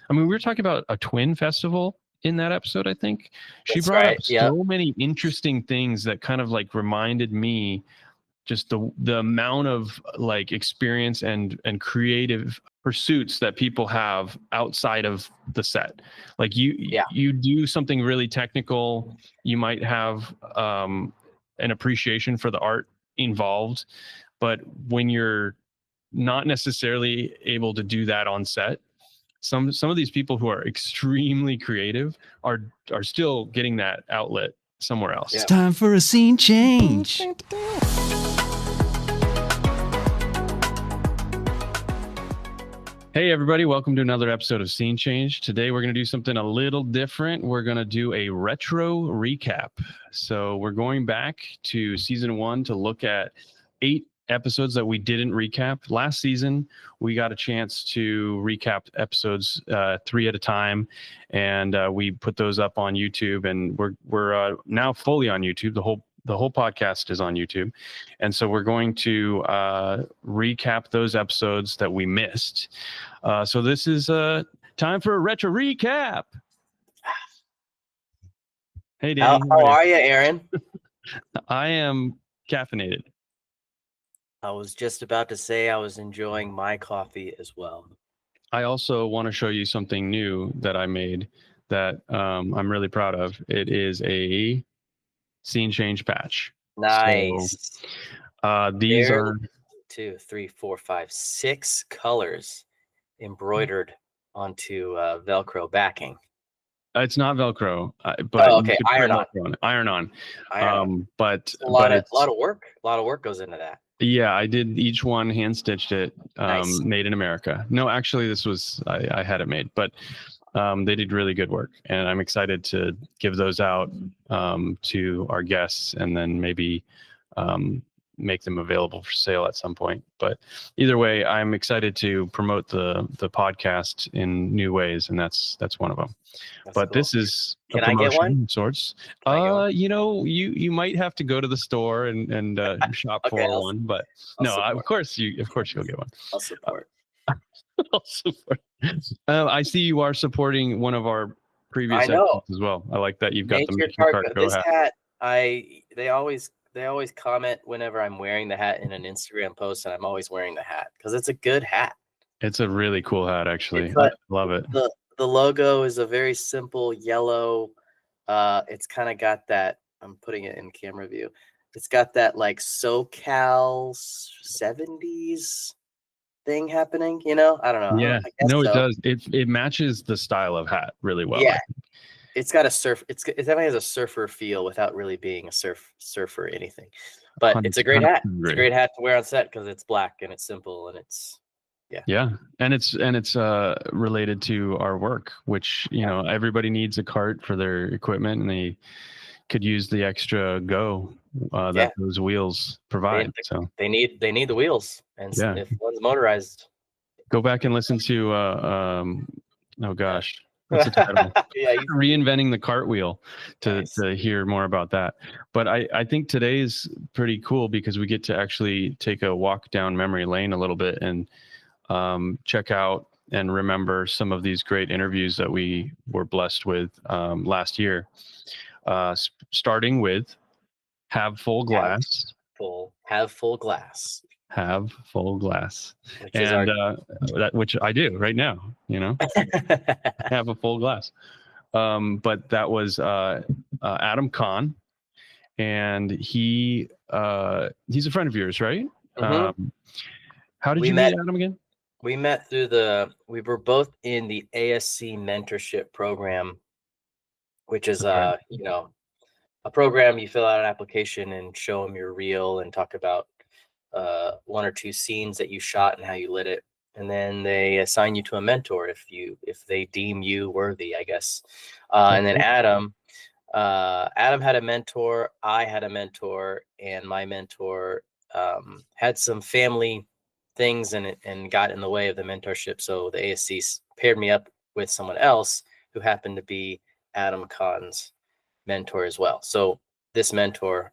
I mean, we were talking about a twin festival in that episode, I think. She That's brought right. up so many interesting things that kind of like reminded me just the amount of like experience and creative pursuits that people have outside of the set. Like you do something really technical, you might have an appreciation for the art involved, but when you're not necessarily able to do that on set, some of these people who are extremely creative are still getting that outlet somewhere else. It's time for a scene change. Hey everybody, welcome to another episode of Scene Change. Today we're going to do something a little different. We're going to do a retro recap. So we're going back to season 1 to look at 8 episodes that we didn't recap. Last season, we got a chance to recap episodes 3 at a time, and we put those up on YouTube, and we're now fully on YouTube. The whole podcast is on YouTube. And so we're going to recap those episodes that we missed. So this is time for a retro recap. Hey, Danny. How are you, Aaron? I am caffeinated. I was just about to say I was enjoying my coffee as well. I also want to show you something new that I made that I'm really proud of. It is a scene change patch. Nice. So, these are 2, 3, 4, 5, 6 colors embroidered onto Velcro backing. It's not Velcro, but okay, iron on. But a lot of work goes into that. Yeah, I did each one, hand stitched it, Nice. Made in America. No, actually, this was I had it made, but they did really good work, and I'm excited to give those out to our guests, and then maybe make them available for sale at some point. But either way, I'm excited to promote the podcast in new ways, and that's one of them. But cool. This is Can I get one? Of sorts. You know, you might have to go to the store and shop Okay, for one, but of course you'll get one. I'll support. I'll support. I see you are supporting one of our previous episodes as well. I like that you've got the Make Your Cart Go this hat. They always comment whenever I'm wearing the hat in an Instagram post, and I'm always wearing the hat because it's a good hat. It's a really cool hat, actually. I love it. The logo is a very simple yellow. It's kind of got that. I'm putting it in camera view. It's got that like SoCal 70s thing happening. You know, I don't know. Yeah, it does. It matches the style of hat really well. Yeah. It's got a it definitely has a surfer feel without really being a surfer or anything. But it's a great hat. It's a great hat to wear on set because it's black and it's simple and it's and it's related to our work, which everybody needs a cart for their equipment, and they could use the extra go that those wheels provide. So they need the wheels, and if one's motorized, go back and listen to oh gosh. What's the title? Reinventing the cartwheel to hear more about that. But I think today's pretty cool because we get to actually take a walk down memory lane a little bit and check out and remember some of these great interviews that we were blessed with last year. Starting with Have Full Glass. Have Full Glass. Have Full Glass. Which I do right now, have a full glass. But that was Adam Kahn, and he's a friend of yours, right? Mm-hmm. How did you meet Adam again? We met we were both in the ASC Mentorship program, which is a program you fill out an application and show them your reel and talk about 1 or 2 scenes that you shot and how you lit it, and then they assign you to a mentor if they deem you worthy, I guess. And then Adam had a mentor, I had a mentor, and my mentor had some family things and got in the way of the mentorship. So the ASC paired me up with someone else who happened to be Adam Kahn's mentor as well. So this mentor,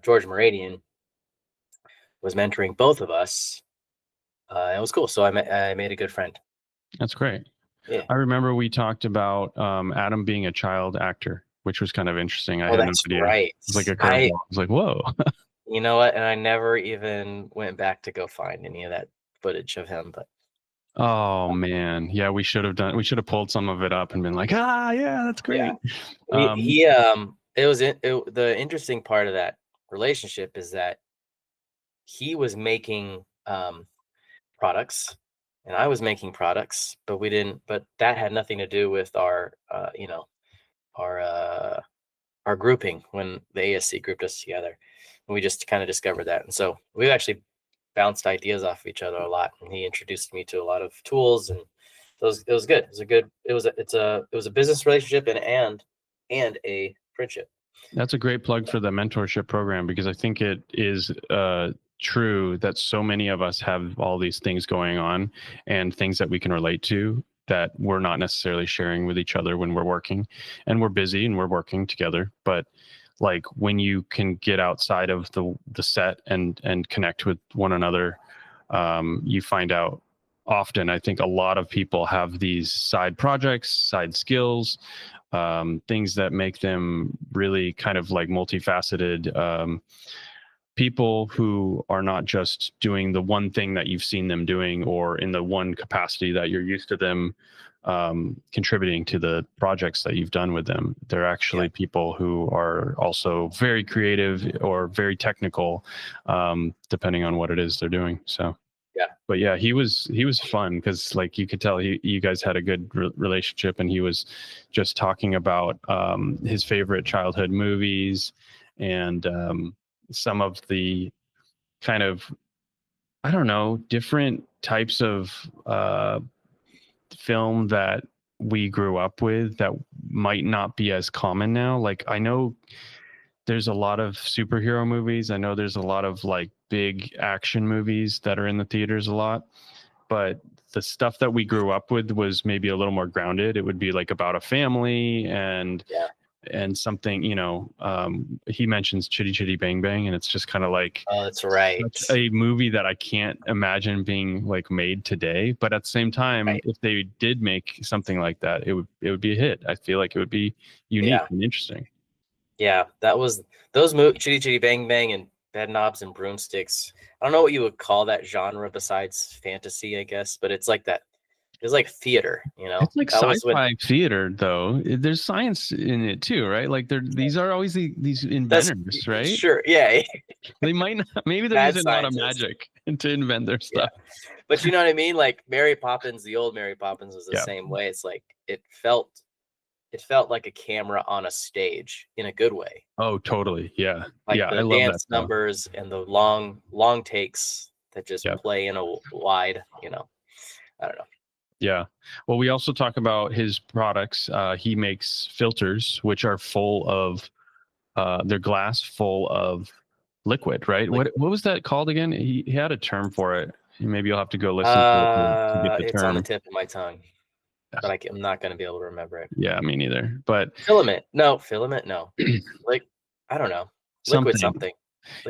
George Moradian, was mentoring both of us. It was cool. So I made a good friend. That's great. Yeah. I remember we talked about Adam being a child actor, which was kind of interesting. I Oh, had no that's idea. right. It's like a curveball. I was like, whoa. You know what? And I never even went back to go find any of that footage of him. But Oh man. Yeah, we should have pulled some of it up and been like, yeah, that's great. The interesting part of that relationship is that he was making products and I was making products, but that had nothing to do with our our grouping when the ASC grouped us together. And we just kind of discovered that. And so we actually bounced ideas off of each other a lot. And he introduced me to a lot of tools, and it was good. It was a business relationship and a friendship. That's a great plug for the mentorship program, because I think it is true that so many of us have all these things going on and things that we can relate to that we're not necessarily sharing with each other when we're working, and we're busy and we're working together. But like when you can get outside of the set and connect with one another, you find out often, I think a lot of people have these side projects, side skills, things that make them really kind of like multifaceted people who are not just doing the one thing that you've seen them doing or in the one capacity that you're used to them contributing to the projects that you've done with them. They're actually people who are also very creative or very technical, depending on what it is they're doing. So but yeah, he was fun, because like you could tell you guys had a good relationship, and he was just talking about his favorite childhood movies and some of the kind of, I don't know, different types of film that we grew up with that might not be as common now. Like I know there's a lot of superhero movies. I know there's a lot of like big action movies that are in the theaters a lot, but the stuff that we grew up with was maybe a little more grounded. It would be like about a family and something, he mentions Chitty Chitty Bang Bang, and it's just kind of like, oh, that's right, a movie that I can't imagine being like made today. But at the same time, if they did make something like that, it would be a hit. I feel like it would be unique and interesting. Yeah, that was those Chitty Chitty Bang Bang and Bed Knobs and Broomsticks. I don't know what you would call that genre besides fantasy, I guess, but it's like that. It's like theater, It's like sci-fi theater, though. There's science in it too, right? Like these are always these inventors, right? Sure, yeah. They might not. Maybe they're using a lot of magic to invent their stuff. But you know what I mean? Like Mary Poppins, the old Mary Poppins was the same way. It's like it felt like a camera on a stage in a good way. Oh, totally. Yeah. Like I the love dance that numbers and the long takes that just play in a wide, I don't know. Yeah. Well, we also talk about his products. He makes filters, which are full of, they're glass full of liquid, right? What was that called again? He had a term for it. Maybe you'll have to go listen to it to get the it's term. on the tip of my tongue, but I'm not going to be able to remember it. Yeah, me neither. But filament, no. Like, I don't know. Liquid something.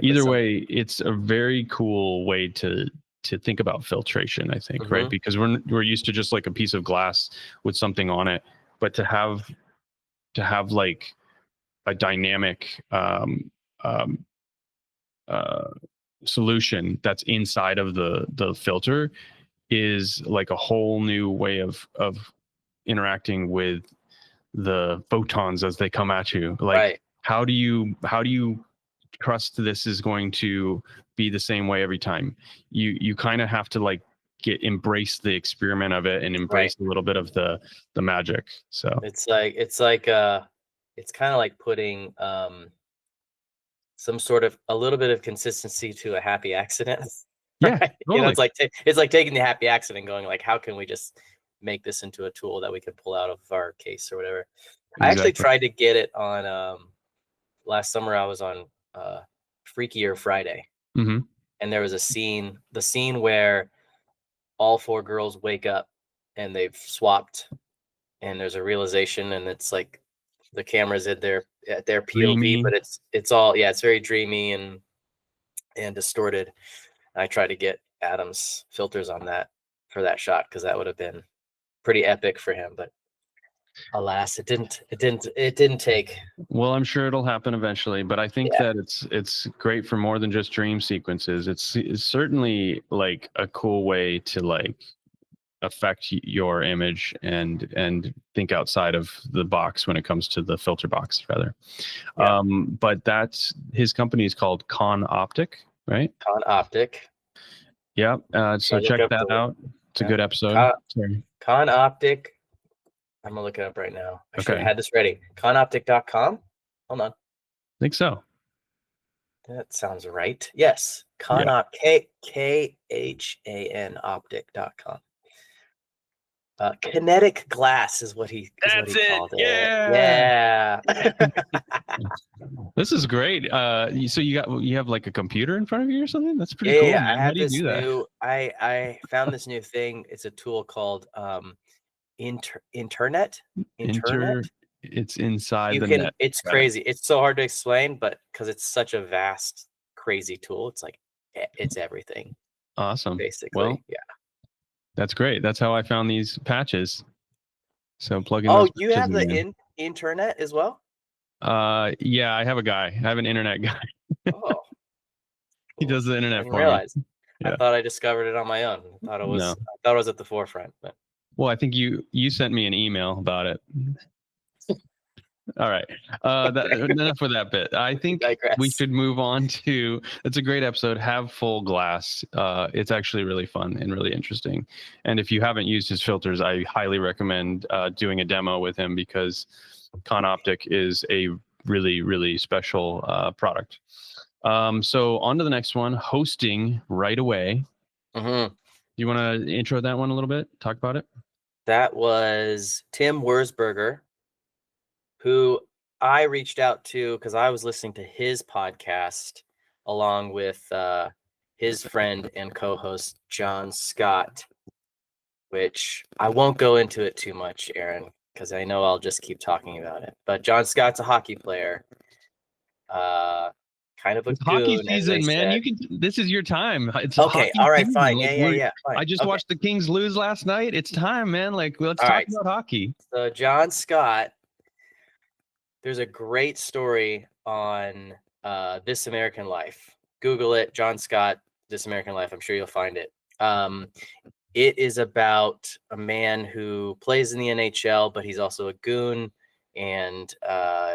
Either way, it's a very cool way to think about filtration, I think, right? Because we're used to just like a piece of glass with something on it, but to have like a dynamic solution that's inside of the filter is like a whole new way of interacting with the photons as they come at you. Like, how do you trust this is going to be the same way every time? You kind of have to like embrace the experiment of it and embrace a little bit of the magic. So it's kind of like putting some sort of a little bit of consistency to a happy accident. Yeah, totally. It's like taking the happy accident and going like, how can we just make this into a tool that we can pull out of our case or whatever. Exactly. I actually tried to get it on last summer. I was on Freakier Friday, and there was the scene where all four girls wake up and they've swapped, and there's a realization, and it's like the camera's at their POV, dreamy. But it's all it's very dreamy and distorted. I tried to get Adam's filters on that for that shot, because that would have been pretty epic for him, but alas, it didn't take. Well, I'm sure it'll happen eventually, but I think that it's great for more than just dream sequences. It's certainly like a cool way to like affect your image and think outside of the box when it comes to the filter box rather. But that's his company is called Optic, right? Optic. Yeah. So check that out. It's a good episode. Optic. I'm gonna look it up right now. I should have had this ready. Conoptic.com. Hold on. I think so. That sounds right. Yes. KHAN Optic.com. Kinetic glass is what he called it. Yeah. This is great. So you have like a computer in front of you or something? That's pretty cool. Yeah, Man. I How have do you this do that? new. I found this new thing. It's a tool called Internet. It's inside the net. It's crazy. It's so hard to explain, but because it's such a vast, crazy tool, it's like it's everything. Awesome. Basically, well, yeah. That's great. That's how I found these patches. So plug in. Oh, you have the internet as well? Yeah, I have a guy. I have an internet guy. Oh. He does the internet I didn't for realize. me. Yeah. I thought I discovered it on my own. I thought it was at the forefront. But well, I think you sent me an email about it. All right. Enough with that bit. I think we should move on to. It's a great episode. Have Full Glass. It's actually really fun and really interesting. And if you haven't used his filters, I highly recommend doing a demo with him because Optic is a really, really special product. So on to the next one, hosting right away. Mm-hmm. You want to intro that one a little bit? Talk about it? That was Tim Wirzburger, who I reached out to because I was listening to his podcast along with his friend and co-host John Stott, which I won't go into it too much, Aaron, because I know I'll just keep talking about it. But John Scott's a hockey player. Kind of a hockey goon, season, man. This is your time. It's okay. All right, fine. Like, Yeah. Fine. I just watched the Kings lose last night. It's time, man. Like, let's talk about hockey. So John Stott, there's a great story on This American Life. Google it, John Stott, This American Life. I'm sure you'll find it. It is about a man who plays in the NHL, but he's also a goon. And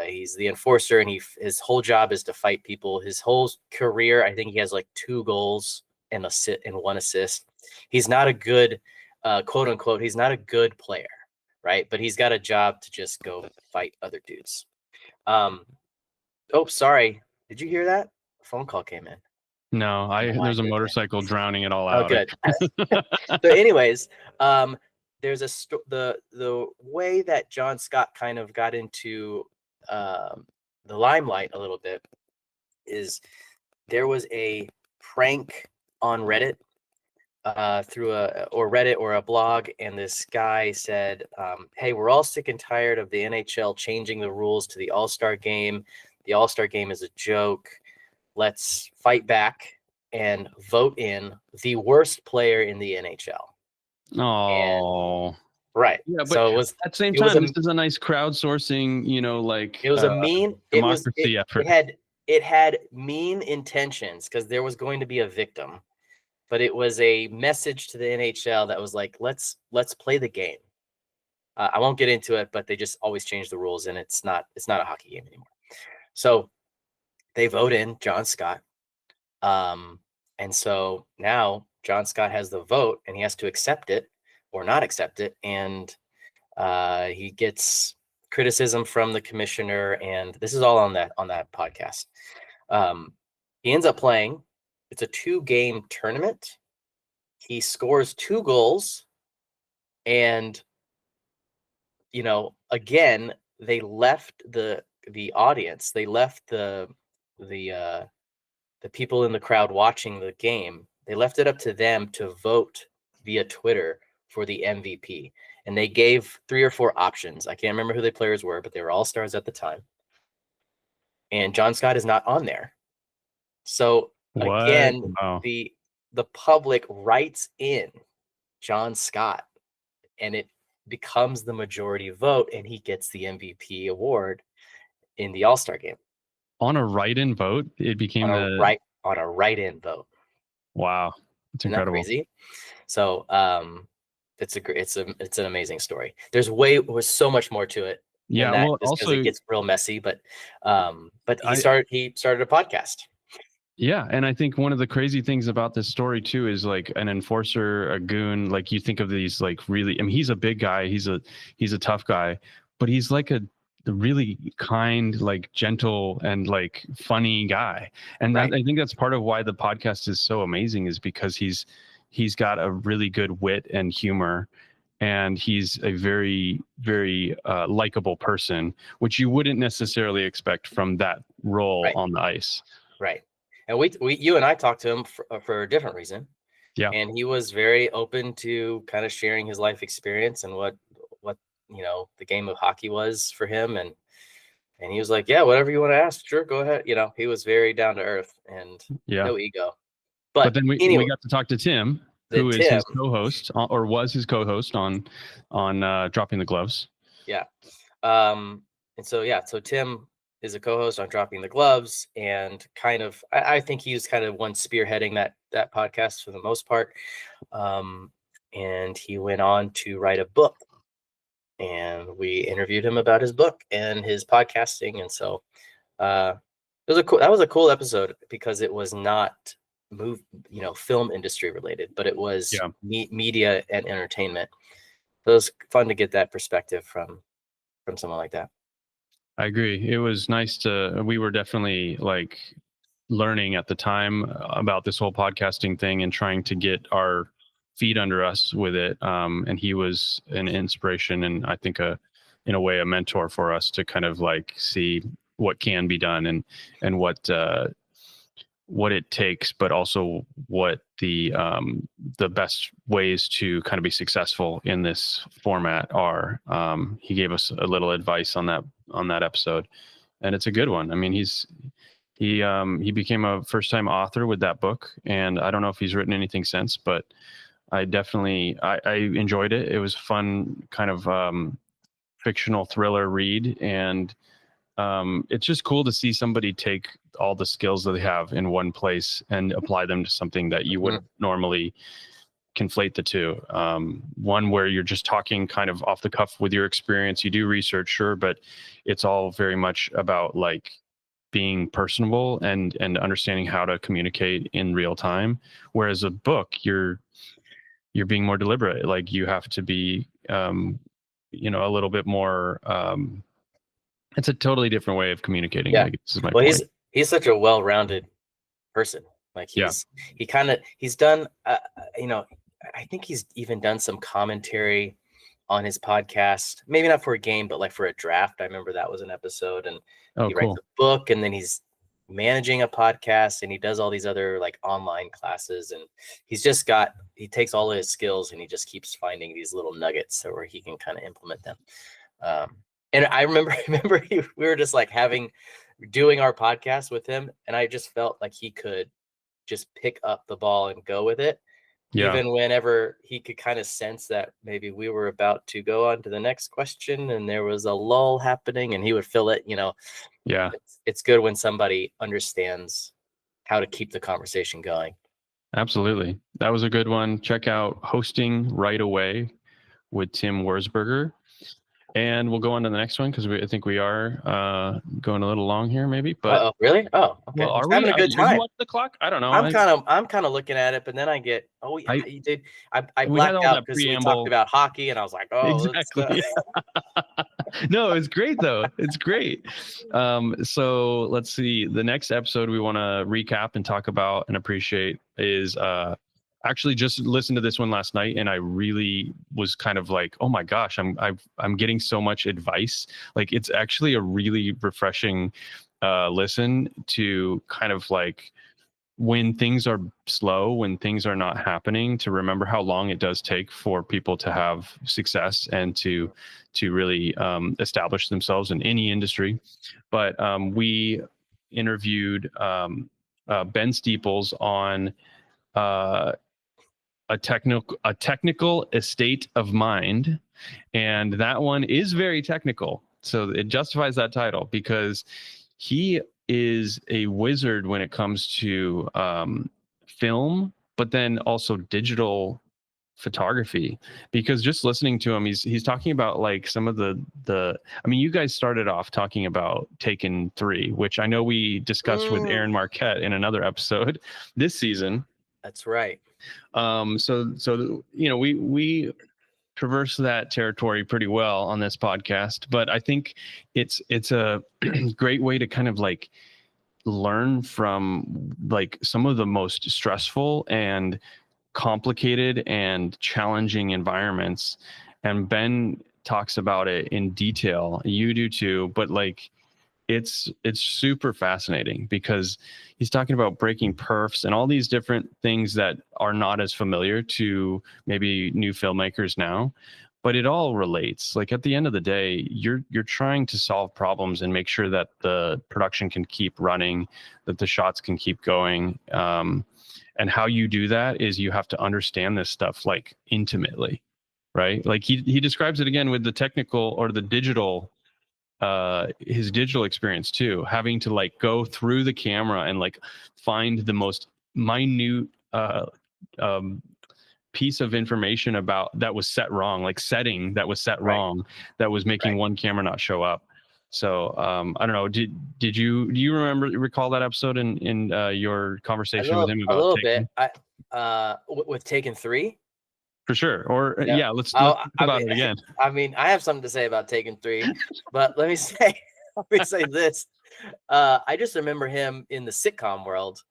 he's the enforcer, and his whole job is to fight people. His whole career, I think he has like 2 goals and 1 assist. He's not a good, quote unquote, he's not a good player, right? But he's got a job to just go fight other dudes. Oh, sorry. Did you hear that? A phone call came in. No, there's a motorcycle drowning it all out. Oh, good. So anyways, there's the way that John Stott kind of got into the limelight a little bit is there was a prank on Reddit through Reddit or a blog, and this guy said, hey, we're all sick and tired of the NHL changing the rules to the All-Star game. The All-Star game is a joke. Let's fight back and vote in the worst player in the NHL. Oh, right. Yeah, but so it was at the same time, this is a nice crowdsourcing, like it was a mean democracy effort. It had mean intentions because there was going to be a victim, but it was a message to the NHL that was like, let's play the game. I won't get into it, but they just always change the rules, and it's not a hockey game anymore. So they vote in John Stott. And so now John Stott has the vote, and he has to accept it or not accept it. And he gets criticism from the commissioner, and this is all on that podcast. He ends up playing. It's a 2-game tournament. He scores 2 goals, and again, they left the audience. They left the people in the crowd watching the game. They left it up to them to vote via Twitter for the MVP. And they gave 3 or 4 options. I can't remember who the players were, but they were all stars at the time. And John Stott is not on there. So again, the public writes in John Stott, and becomes the majority vote, and he gets the MVP award in the All-Star game On a write-in vote, it became on a write-in vote. Wow, it's Isn't that incredible. crazy? So it's an amazing story. There's so much more to it. Yeah, That, well, just because also it gets real messy, but he started a podcast. Yeah, and I think one of the crazy things about this story too is like an enforcer, a goon. Like you think of these like really. I mean, he's a big guy. He's a tough guy, but he's like a really kind, like gentle and like funny guy. And Right. I think that's part of why the podcast is so amazing, is because he's got a really good wit and humor, and he's a very very likable person, which you wouldn't necessarily expect from that role on the ice. Right. And you and I talked to him for a different reason. Yeah. And he was very open to kind of sharing his life experience and what the game of hockey was for him. And he was like, yeah, whatever you want to ask, sure, go ahead. He was very down to earth and no ego. But then we got to talk to Tim, who is his co-host, or was his co-host on Dropping the Gloves. Yeah. So Tim is a co-host on Dropping the Gloves, and kind of I think he was kind of one spearheading that podcast for the most part. And he went on to write a book, and we interviewed him about his book and his podcasting. And so that was a cool episode, because it was not film industry related, but it was media and entertainment. So it was fun to get that perspective from someone like that. I agree. It was nice we were definitely like learning at the time about this whole podcasting thing and trying to get our feet under us with it. And he was an inspiration, and I think in a way a mentor for us to kind of like see what can be done and what it takes, but also what the best ways to kind of be successful in this format are. He gave us a little advice on that episode, and it's a good one. I mean, he became a first-time author with that book, and I don't know if he's written anything since, but I definitely I enjoyed it. It was a fun kind of fictional thriller read, and it's just cool to see somebody take all the skills that they have in one place and apply them to something that you wouldn't normally conflate the two. One where you're just talking kind of off the cuff with your experience. You do research, sure, but it's all very much about like being personable and understanding how to communicate in real time. Whereas a book, you're being more deliberate. Like you have to be, a little bit more. It's a totally different way of communicating. Yeah. I guess is my point. He's such a well-rounded person. Like he's done, I think he's even done some commentary on his podcast, maybe not for a game, but like for a draft. I remember that was an episode, and he writes a book, and then he's managing a podcast, and he does all these other like online classes, and he takes all of his skills and he just keeps finding these little nuggets where he can kind of implement them. And I remember we were just like doing our podcast with him, and I just felt like he could just pick up the ball and go with it. Yeah. Even whenever he could kind of sense that maybe we were about to go on to the next question and there was a lull happening, and he would fill it, Yeah. It's good when somebody understands how to keep the conversation going. Absolutely. That was a good one. Check out Hosting Right Away with Tim Wirzburger. And we'll go on to the next one, because I think we are going a little long here, maybe. But really? Oh, okay. Well, are we having a good time? You watch the clock? I don't know. I'm kind of looking at it, but then I get you did. I blacked out because we talked about hockey, and I was like, oh, exactly. No, it's great though. It's great. So let's see. The next episode we want to recap and talk about and appreciate is actually just listened to this one last night, and I really was kind of like, oh my gosh, I'm getting so much advice. Like it's actually a really refreshing listen to kind of like when things are slow, when things are not happening, to remember how long it does take for people to have success and to really establish themselves in any industry. But we interviewed Ben Steeples on a technical estate of mind, and that one is very technical, so it justifies that title because he is a wizard when it comes to film, but then also digital photography. Because just listening to him, he's talking about like some of the I mean, you guys started off talking about Taken 3, which I know we discussed with Aaron Marquette in another episode this season. That's right. So you know, we traverse that territory pretty well on this podcast, but I think it's a great way to kind of like learn from like some of the most stressful and complicated and challenging environments. And Ben talks about it in detail. You do too, but like it's super fascinating because he's talking about breaking perfs and all these different things that are not as familiar to maybe new filmmakers now, but it all relates. Like at the end of the day, you're trying to solve problems and make sure that the production can keep running, that the shots can keep going. And how you do that is you have to understand this stuff like intimately, right? Like he describes it again with the technical or the digital, his digital experience too, having to like go through the camera and like find the most minute piece of information about that was set wrong, like setting that was set wrong, that was making one camera not show up. So I don't know. Do you recall that episode in your conversation with him about a little Taken? bit? With Taken 3? For sure. Or yeah, let's I talk about mean, it again. I mean, I have something to say about Taken 3, but let me say this. I just remember him in the sitcom world,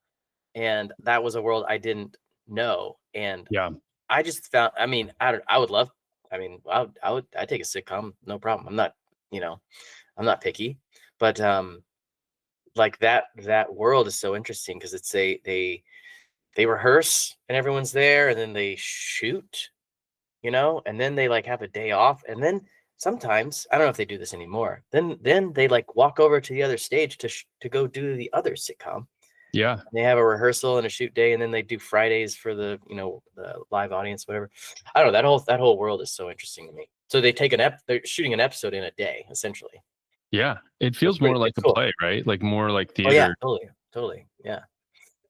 and that was a world I didn't know. And Yeah. I just found, I mean, I'd take a sitcom, no problem. I'm not, you know, I'm not picky, but like that world is so interesting because it's they rehearse and everyone's there, and then they shoot, you know, and then they like have a day off, and then sometimes I don't know if they do this anymore. Then they like walk over to the other stage to go do the other sitcom. Yeah. They have a rehearsal and a shoot day, and then they do Fridays for the, you know, the live audience, whatever. I don't know. That whole world is so interesting to me. So they take they're shooting an episode in a day, essentially. Yeah. It feels more like a play, right? Like more like theater. Oh yeah, totally. Yeah.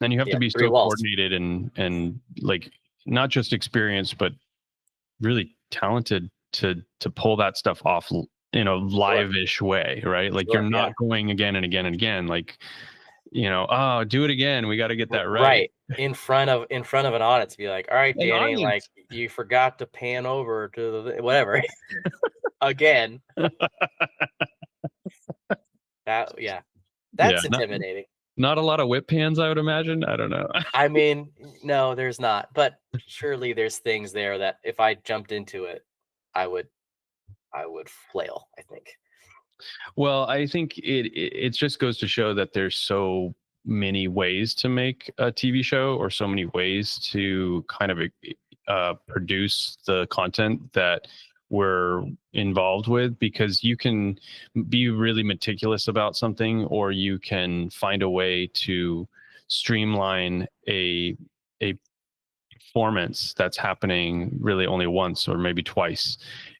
And you have to be so walls. coordinated and like not just experienced, but really talented to pull that stuff off in a live-ish way, right? Like you're not going again and again and again. Like, you know, oh, do it again. We got to get that right. In front of an audience, be like, all right, Danny, like you forgot to pan over to the whatever again. That's intimidating. Not a lot of whip pans, I would imagine. I don't know. I mean, no, there's not, but surely there's things there that if I jumped into it, I would flail, I think. Well, I think it just goes to show that there's so many ways to make a TV show, or so many ways to kind of produce the content that we're involved with, because you can be really meticulous about something, or you can find a way to streamline a performance that's happening really only once or maybe twice,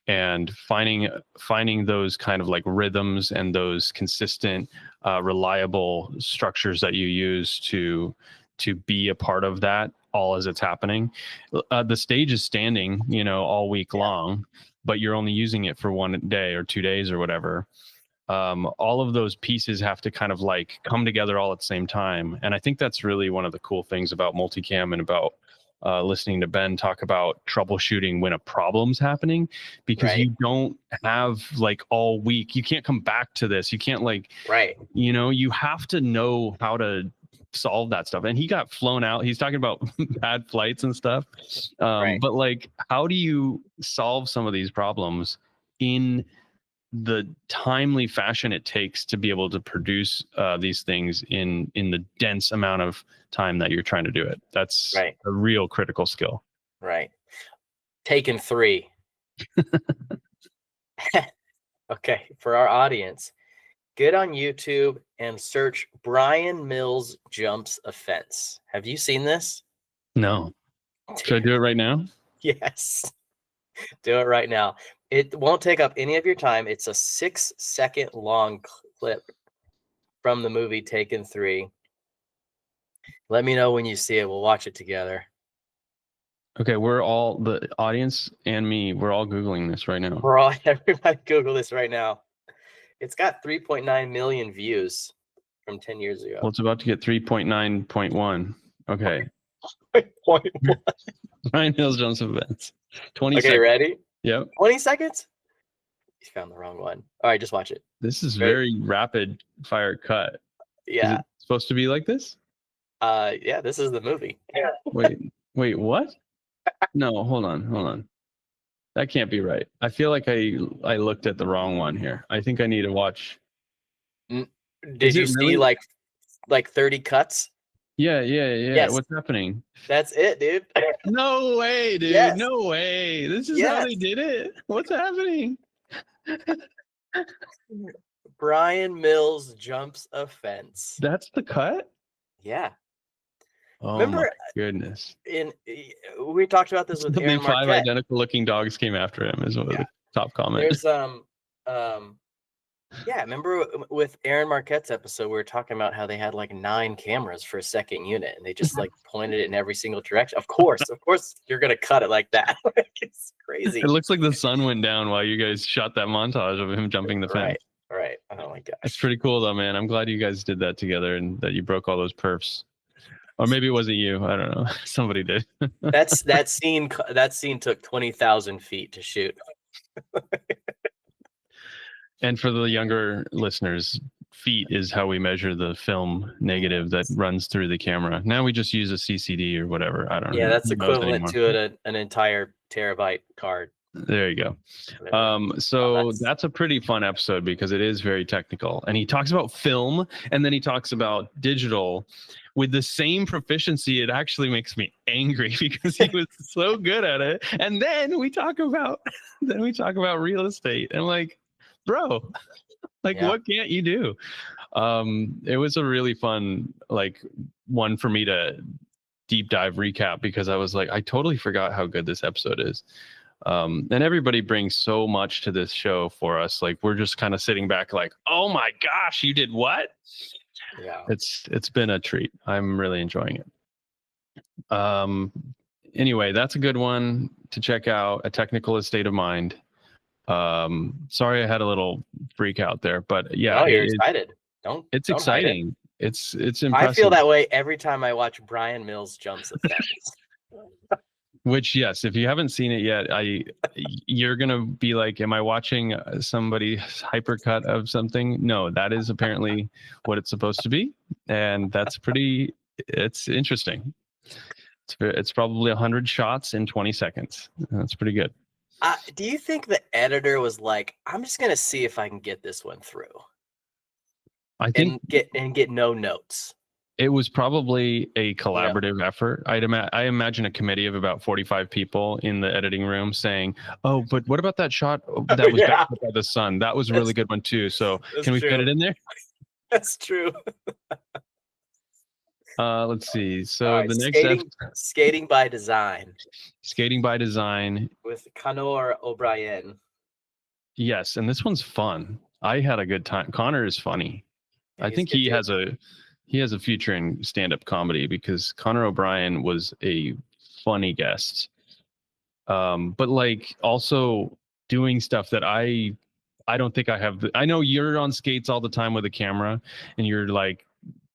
and finding those kind of like rhythms and those consistent reliable structures that you use to be a part of that all as it's happening. The stage is standing, you know, all week long, but you're only using it for 1 day or 2 days or whatever. All of those pieces have to kind of like come together all at the same time. And I think that's really one of the cool things about multicam and about listening to Ben talk about troubleshooting when a problem's happening, because you don't have like all week. You can't come back to this. You can't like, you know, you have to know how to solve that stuff. And he got flown out. He's talking about bad flights and stuff. But like, how do you solve some of these problems in the timely fashion it takes to be able to produce these things in the dense amount of time that you're trying to do it? That's a real critical skill. Right. Taken 3. Okay, for our audience, get on YouTube and search Brian Mills jumps a fence. Have you seen this? No. Should I do it right now? Yes. Do it right now. It won't take up any of your time. It's a 6-second long clip from the movie Taken 3. Let me know when you see it. We'll watch it together. Okay, we're all, the audience and me, we're all Googling this right now. Everybody Google this right now. It's got 3.9 million views from 10 years ago. Well, it's about to get 3.9.1. Okay. 3.1. Ryan Hills Joseph Events. 20 Okay, seconds. ready? Yep. 20 seconds? You found the wrong one. All right, just watch it. This is Ready? very rapid fire cut. Yeah. Is it supposed to be like this? Yeah, this is the movie. Wait, what? No, hold on. That can't be right. I feel like I looked at the wrong one here. I think I need to watch. Did you see really? like 30 cuts? Yeah. Yes. What's happening? That's it, dude. No way, dude. Yes. No way. This is how they did it. What's happening? Brian Mills jumps a fence. That's the cut? Yeah. Oh, Remember, my goodness. We talked about this with Something Aaron 5 Marquette. identical looking dogs came after him is one of the top comments. There's yeah, remember with Aaron Marquette's episode, we were talking about how they had like 9 cameras for a second unit and they just like pointed it in every single direction. Of course, you're gonna cut it like that. It's crazy. It looks like the sun went down while you guys shot that montage of him jumping the fence. Right. Oh my gosh. That's pretty cool though, man. I'm glad you guys did that together and that you broke all those perfs. Or maybe it wasn't you. I don't know. Somebody did. that scene took 20,000 feet to shoot. And for the younger listeners, feet is how we measure the film negative that runs through the camera. Now we just use a CCD or whatever. I don't know. Yeah, that's equivalent to an entire terabyte card. There you go. So that's a pretty fun episode because it is very technical. And he talks about film and then he talks about digital with the same proficiency. It actually makes me angry because he was so good at it. And then we talk about real estate. And I'm like, bro, like what can't you do? It was a really fun one for me to deep dive recap because I was like, I totally forgot how good this episode is. And everybody brings so much to this show for us. Like we're just kind of sitting back like, oh my gosh, you did what? Yeah. It's been a treat. I'm really enjoying it. Anyway, that's a good one to check out. A Technical Estate of Mind. Sorry I had a little freak out there, but yeah. Oh, you're excited. It's don't exciting. It's impressive. I feel that way every time I watch Brian Mills jumps a fence. Which, yes, if you haven't seen it yet, you're gonna be like, "Am I watching somebody's hypercut of something?" No, that is apparently what it's supposed to be, and that's pretty. It's interesting. It's probably 100 shots in 20 seconds. That's pretty good. Do you think the editor was like, "I'm just gonna see if I can get this one through"? I think get no notes. It was probably a collaborative effort. I imagine a committee of about 45 people in the editing room saying, "Oh, but what about that shot that was backed up by the sun? That was a really good one too. So can we fit it in there?" That's true. Let's see. So the next Skating by Design. Skating by Design with Conor O'Brien. Yes, and this one's fun. I had a good time. Connor is funny. I think he has a future in stand-up comedy because Conor O'Brien was a funny guest. But also doing stuff that I don't think I have. I know you're on skates all the time with a camera and you're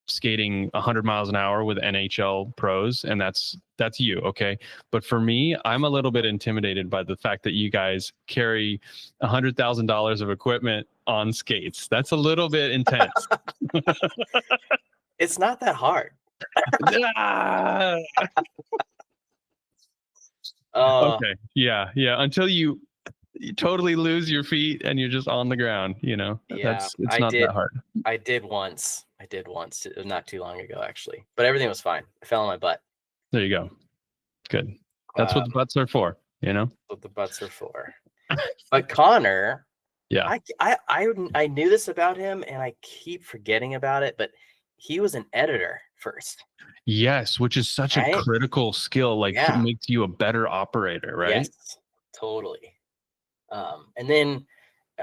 skating 100 miles an hour with NHL pros, and that's you, okay? But for me, I'm a little bit intimidated by the fact that you guys carry $100,000 of equipment on skates. That's a little bit intense. It's not that hard. Okay. Yeah. Until you totally lose your feet and you're just on the ground, Yeah, it's not that hard. I did once. It was not too long ago, actually. But everything was fine. I fell on my butt. There you go. Good. That's what the butts are for, What the butts are for. But Connor, yeah, I knew this about him and I keep forgetting about it, but he was an editor first. Yes, which is such a Right? critical skill. Like it Yeah. makes you a better operator, right? Yes, totally. And then,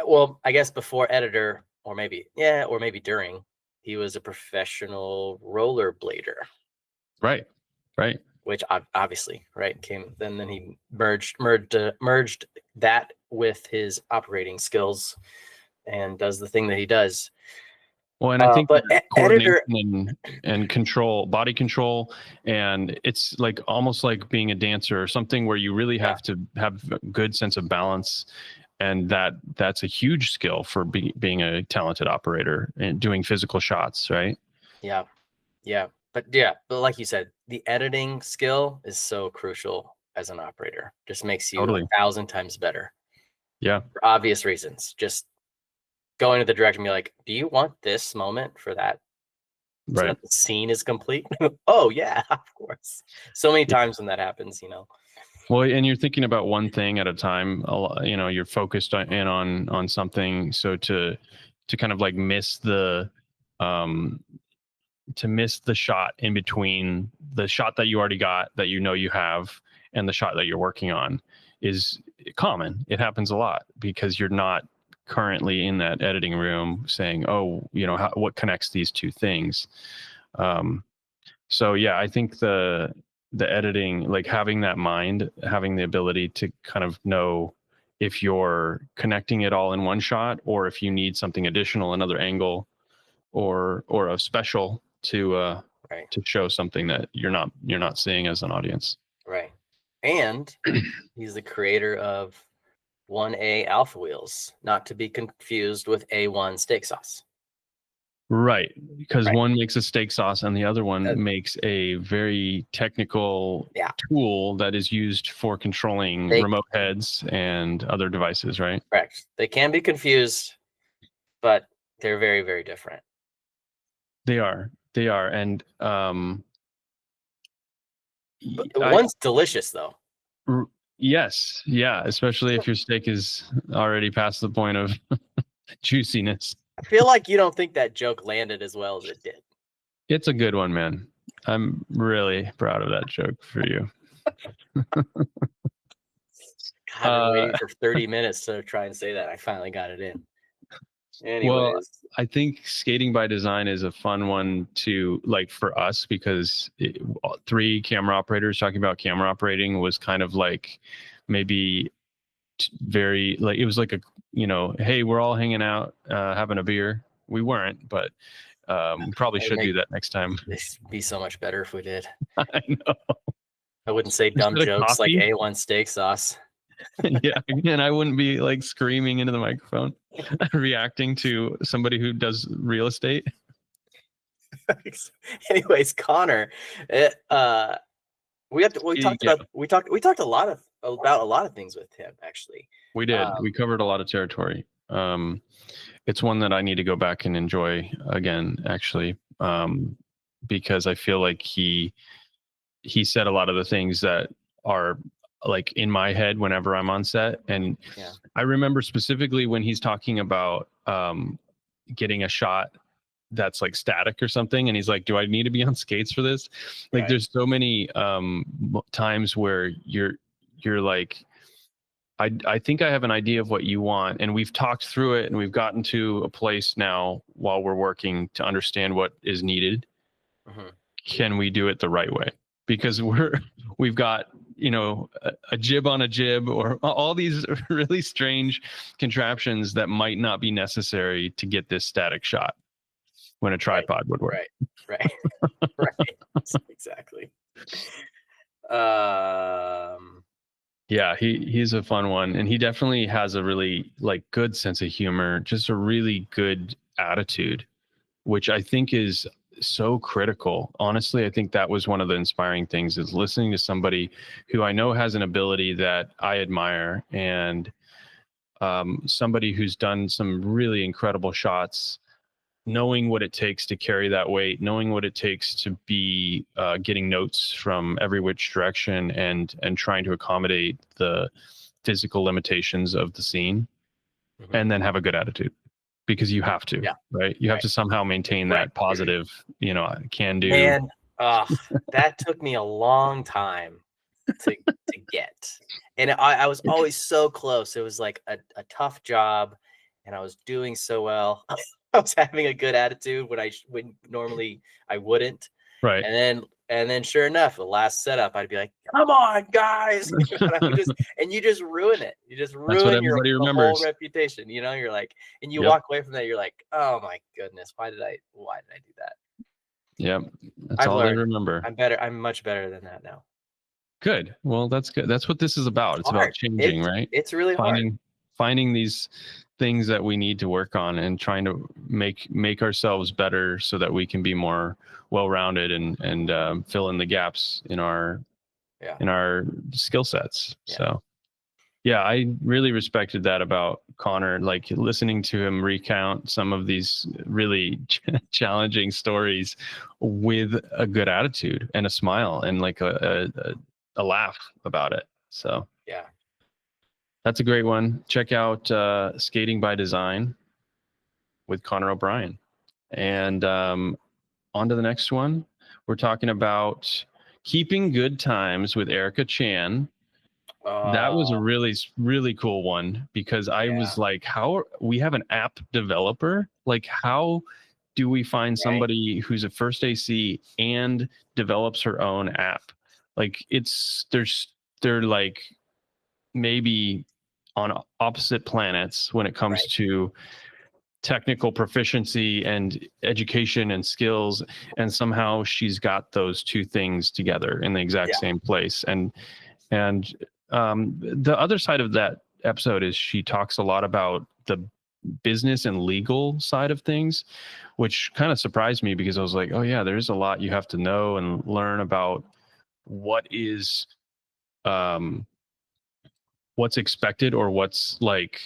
well, I guess before editor, or maybe during, he was a professional rollerblader, Right. Right. which obviously, right, came then he merged that with his operating skills and does the thing that he does. Well, and I think But that editor, coordination and control, body control, and it's like almost like being a dancer or something where you really have to have a good sense of balance, and that's a huge skill for being a talented operator and doing physical shots, right? yeah, but like you said, the editing skill is so crucial as an operator. Just makes you Totally. 1,000 times better. Yeah. For obvious reasons. Just go into the director and be like, do you want this moment for that? So Right. that the scene is complete? Oh yeah, of course. So many times when that happens, Well, and you're thinking about one thing at a time. You're focused in on something. So to kind of like miss the shot in between the shot that you already got that you have and the shot that you're working on is common. It happens a lot because you're not currently in that editing room saying, oh, what connects these two things. So yeah, I think the editing, like having that mind, having the ability to kind of know if you're connecting it all in one shot or if you need something additional, another angle or a special to show something that you're not seeing as an audience. Right. And he's the creator of 1A alpha wheels, not to be confused with A1 steak sauce. Right, because Right. one makes a steak sauce and the other one makes a very technical tool that is used for controlling remote heads and other devices, right? Correct. They can be confused, but they're very, very different. They are. And one's delicious though. Yes. Yeah. Especially if your steak is already past the point of juiciness. I feel like you don't think that joke landed as well as it did. It's a good one, man. I'm really proud of that joke for you. I've been waiting for 30 minutes to try and say that. I finally got it in. Anyways. Well, I think skating by design is a fun one to like for us because 3 camera operators talking about camera operating was kind of like maybe very like it was like a hey, we're all hanging out having a beer. We weren't, but we probably should do that next time. It'd be so much better if we did. I know. I wouldn't say dumb jokes like A1 steak sauce. Yeah, again, I wouldn't be like screaming into the microphone, reacting to somebody who does real estate. Anyways, Connor, we talked about a lot of things with him actually. We did. We covered a lot of territory. It's one that I need to go back and enjoy again, actually, because I feel like he said a lot of the things that are like in my head whenever I'm on set. And I remember specifically when he's talking about getting a shot that's like static or something. And he's like, do I need to be on skates for this? Like there's so many times where you're like, I think I have an idea of what you want. And we've talked through it and we've gotten to a place now while we're working to understand what is needed. Mm-hmm. Can we do it the right way? Because we've got, a jib on a jib or all these really strange contraptions that might not be necessary to get this static shot when a tripod would work. Right. Exactly. Yeah, he's a fun one. And he definitely has a really like good sense of humor, just a really good attitude, which I think is so critical. Honestly, I think that was one of the inspiring things is listening to somebody who I know has an ability that I admire and somebody who's done some really incredible shots, knowing what it takes to carry that weight, knowing what it takes to be getting notes from every which direction and trying to accommodate the physical limitations of the scene and then have a good attitude. because you have to, Yeah. right? You have Right. to somehow maintain that positive, can do. And that took me a long time to get. And I was always so close. It was like a tough job, and I was doing so well. I was having a good attitude when normally I wouldn't. Right. And then sure enough, the last setup, I'd be like, "Come on, guys!" And you just ruin it. You just ruin everybody the remembers. whole reputation. You're like, and you Yep. walk away from that. You're like, "Oh my goodness, why did I do that?" Yep. That's I've all learned. they remember. I'm better. I'm much better than that now. Good. Well, that's good. That's what this is about. It's about changing, right? It's really hard. Finding these things that we need to work on and trying to make ourselves better so that we can be more well-rounded and fill in the gaps in our skill sets. Yeah. So yeah, I really respected that about Connor, like listening to him recount some of these really challenging stories with a good attitude and a smile and like a laugh about it. So Yeah. that's a great one. Check out Skating by Design with Connor O'Brien. And on to the next one. We're talking about Keeping Good Times with Erica Chan. That was a really, really cool one because I was like, we have an app developer? Like, how do we find somebody who's a first AC and develops her own app? Like, they're like maybe on opposite planets when it comes to technical proficiency and education and skills, and somehow she's got those two things together in the exact same place. And the other side of that episode is she talks a lot about the business and legal side of things, which kind of surprised me because I was like, oh yeah, there's a lot you have to know and learn about what is what's expected or what's like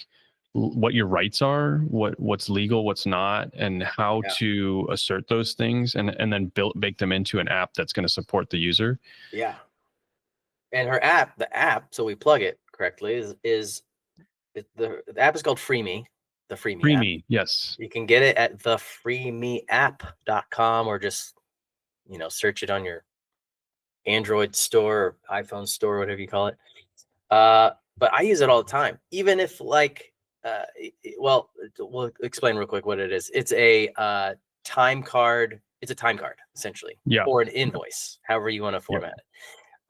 what your rights are, what's legal, what's not, and how to assert those things and then bake them into an app that's going to support the user. Yeah. And the app, so we plug it correctly, the app is called FreeMe, the FreeMe app. Yes. You can get it at thefreemeapp.com or just, search it on your Android store or iPhone store, whatever you call it. But I use it all the time, even if we'll explain real quick what it is. It's a time card. It's a time card essentially, or an invoice, however you want to format it.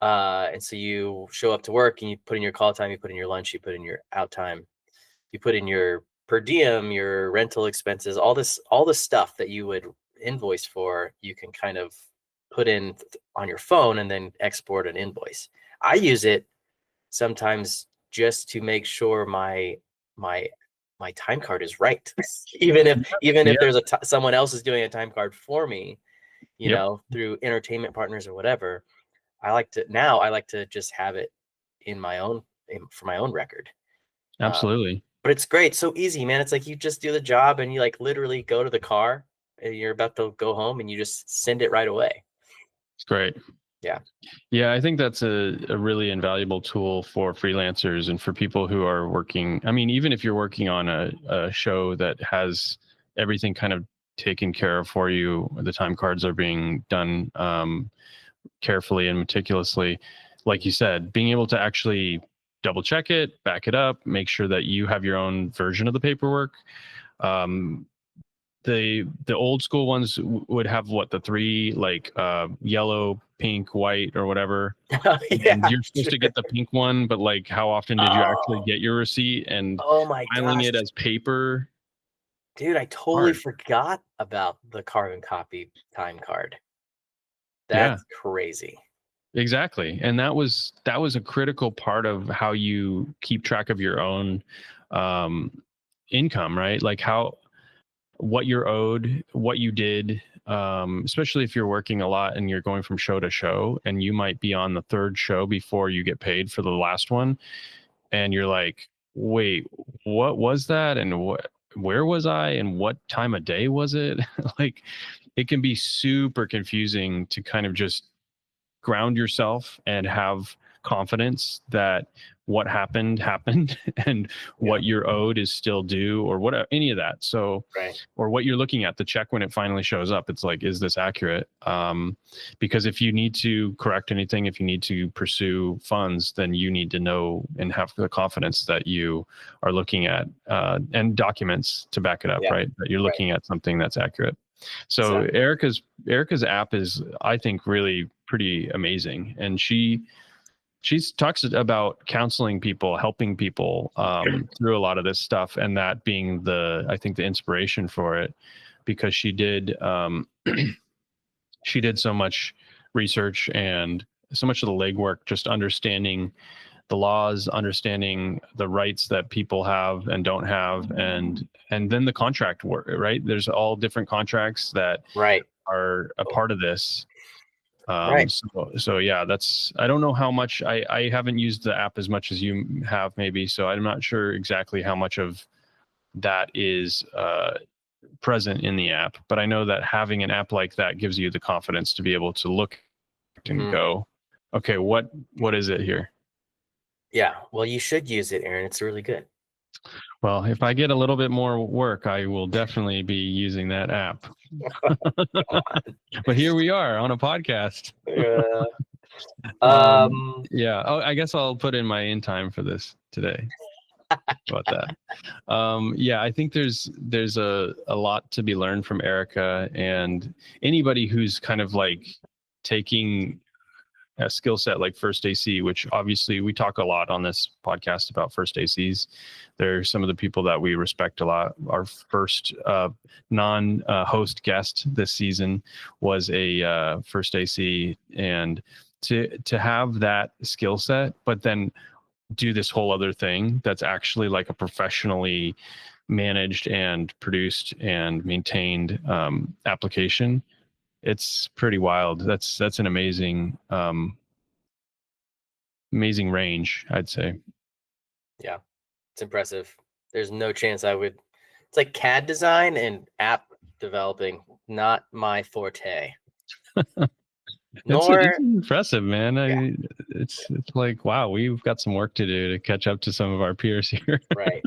And so you show up to work and you put in your call time, you put in your lunch, you put in your out time, you put in your per diem, your rental expenses, all the stuff that you would invoice for, you can kind of put in on your phone and then export an invoice. I use it sometimes just to make sure my time card is right. even if there's someone else is doing a time card for me, through entertainment partners or whatever. I like to just have it for my own record. Absolutely. But it's great. So easy, man. It's like you just do the job and you like literally go to the car and you're about to go home and you just send it right away. It's great. Yeah. Yeah. I think that's a really invaluable tool for freelancers and for people who are working. I mean, even if you're working on a show that has everything kind of taken care of for you, the time cards are being done carefully and meticulously. Like you said, being able to actually double check it, back it up, make sure that you have your own version of the paperwork. The old school ones would have the three, like yellow, pink, white, or whatever. And you're supposed to get the pink one, but like how often did you actually get your receipt and filing it as paper? Dude, I totally forgot about the carbon copy time card. That's crazy. Exactly. And that was a critical part of how you keep track of your own income, right? Like what you're owed, what you did, especially if you're working a lot and you're going from show to show and you might be on the third show before you get paid for the last one. And you're like, wait, what was that? And where was I? And what time of day was it? Like, it can be super confusing to kind of just ground yourself and have confidence that what happened and what you're owed is still due, or what, any of that. So, Right. or what you're looking at, the check when it finally shows up, it's like, is this accurate? Because if you need to correct anything, if you need to pursue funds, then you need to know and have the confidence that you are looking at and documents to back it up, right? That you're looking at something that's accurate. So Exactly. Erica's app is, I think, really pretty amazing, and she talks about counseling people, helping people through a lot of this stuff, and that being I think the inspiration for it, because she did she did so much research and so much of the legwork, just understanding the laws, understanding the rights that people have and don't have, and then the contract work, right? There's all different contracts that are a part of this. So yeah, I don't know how much, I haven't used the app as much as you have maybe, so I'm not sure exactly how much of that is present in the app, but I know that having an app like that gives you the confidence to be able to look and go, okay, what is it here? Yeah, well, you should use it, Aaron. It's really good. Well, if I get a little bit more work, I will definitely be using that app. But here we are on a podcast. Yeah. Yeah. Oh, I guess I'll put in my in time for this today. About that. Yeah, I think there's a lot to be learned from Erica, and anybody who's kind of like taking a skill set like first AC, which obviously we talk a lot on this podcast about first ACs. They're some of the people that we respect a lot. Our first non-host guest this season was a first AC, and to have that skill set, but then do this whole other thing that's actually like a professionally managed and produced and maintained application. It's pretty wild. That's an amazing range, I'd say. Yeah, it's impressive. There's no chance I would. It's like CAD design and app developing, not my forte. It's impressive, man. It's like, wow, we've got some work to do to catch up to some of our peers here. Right.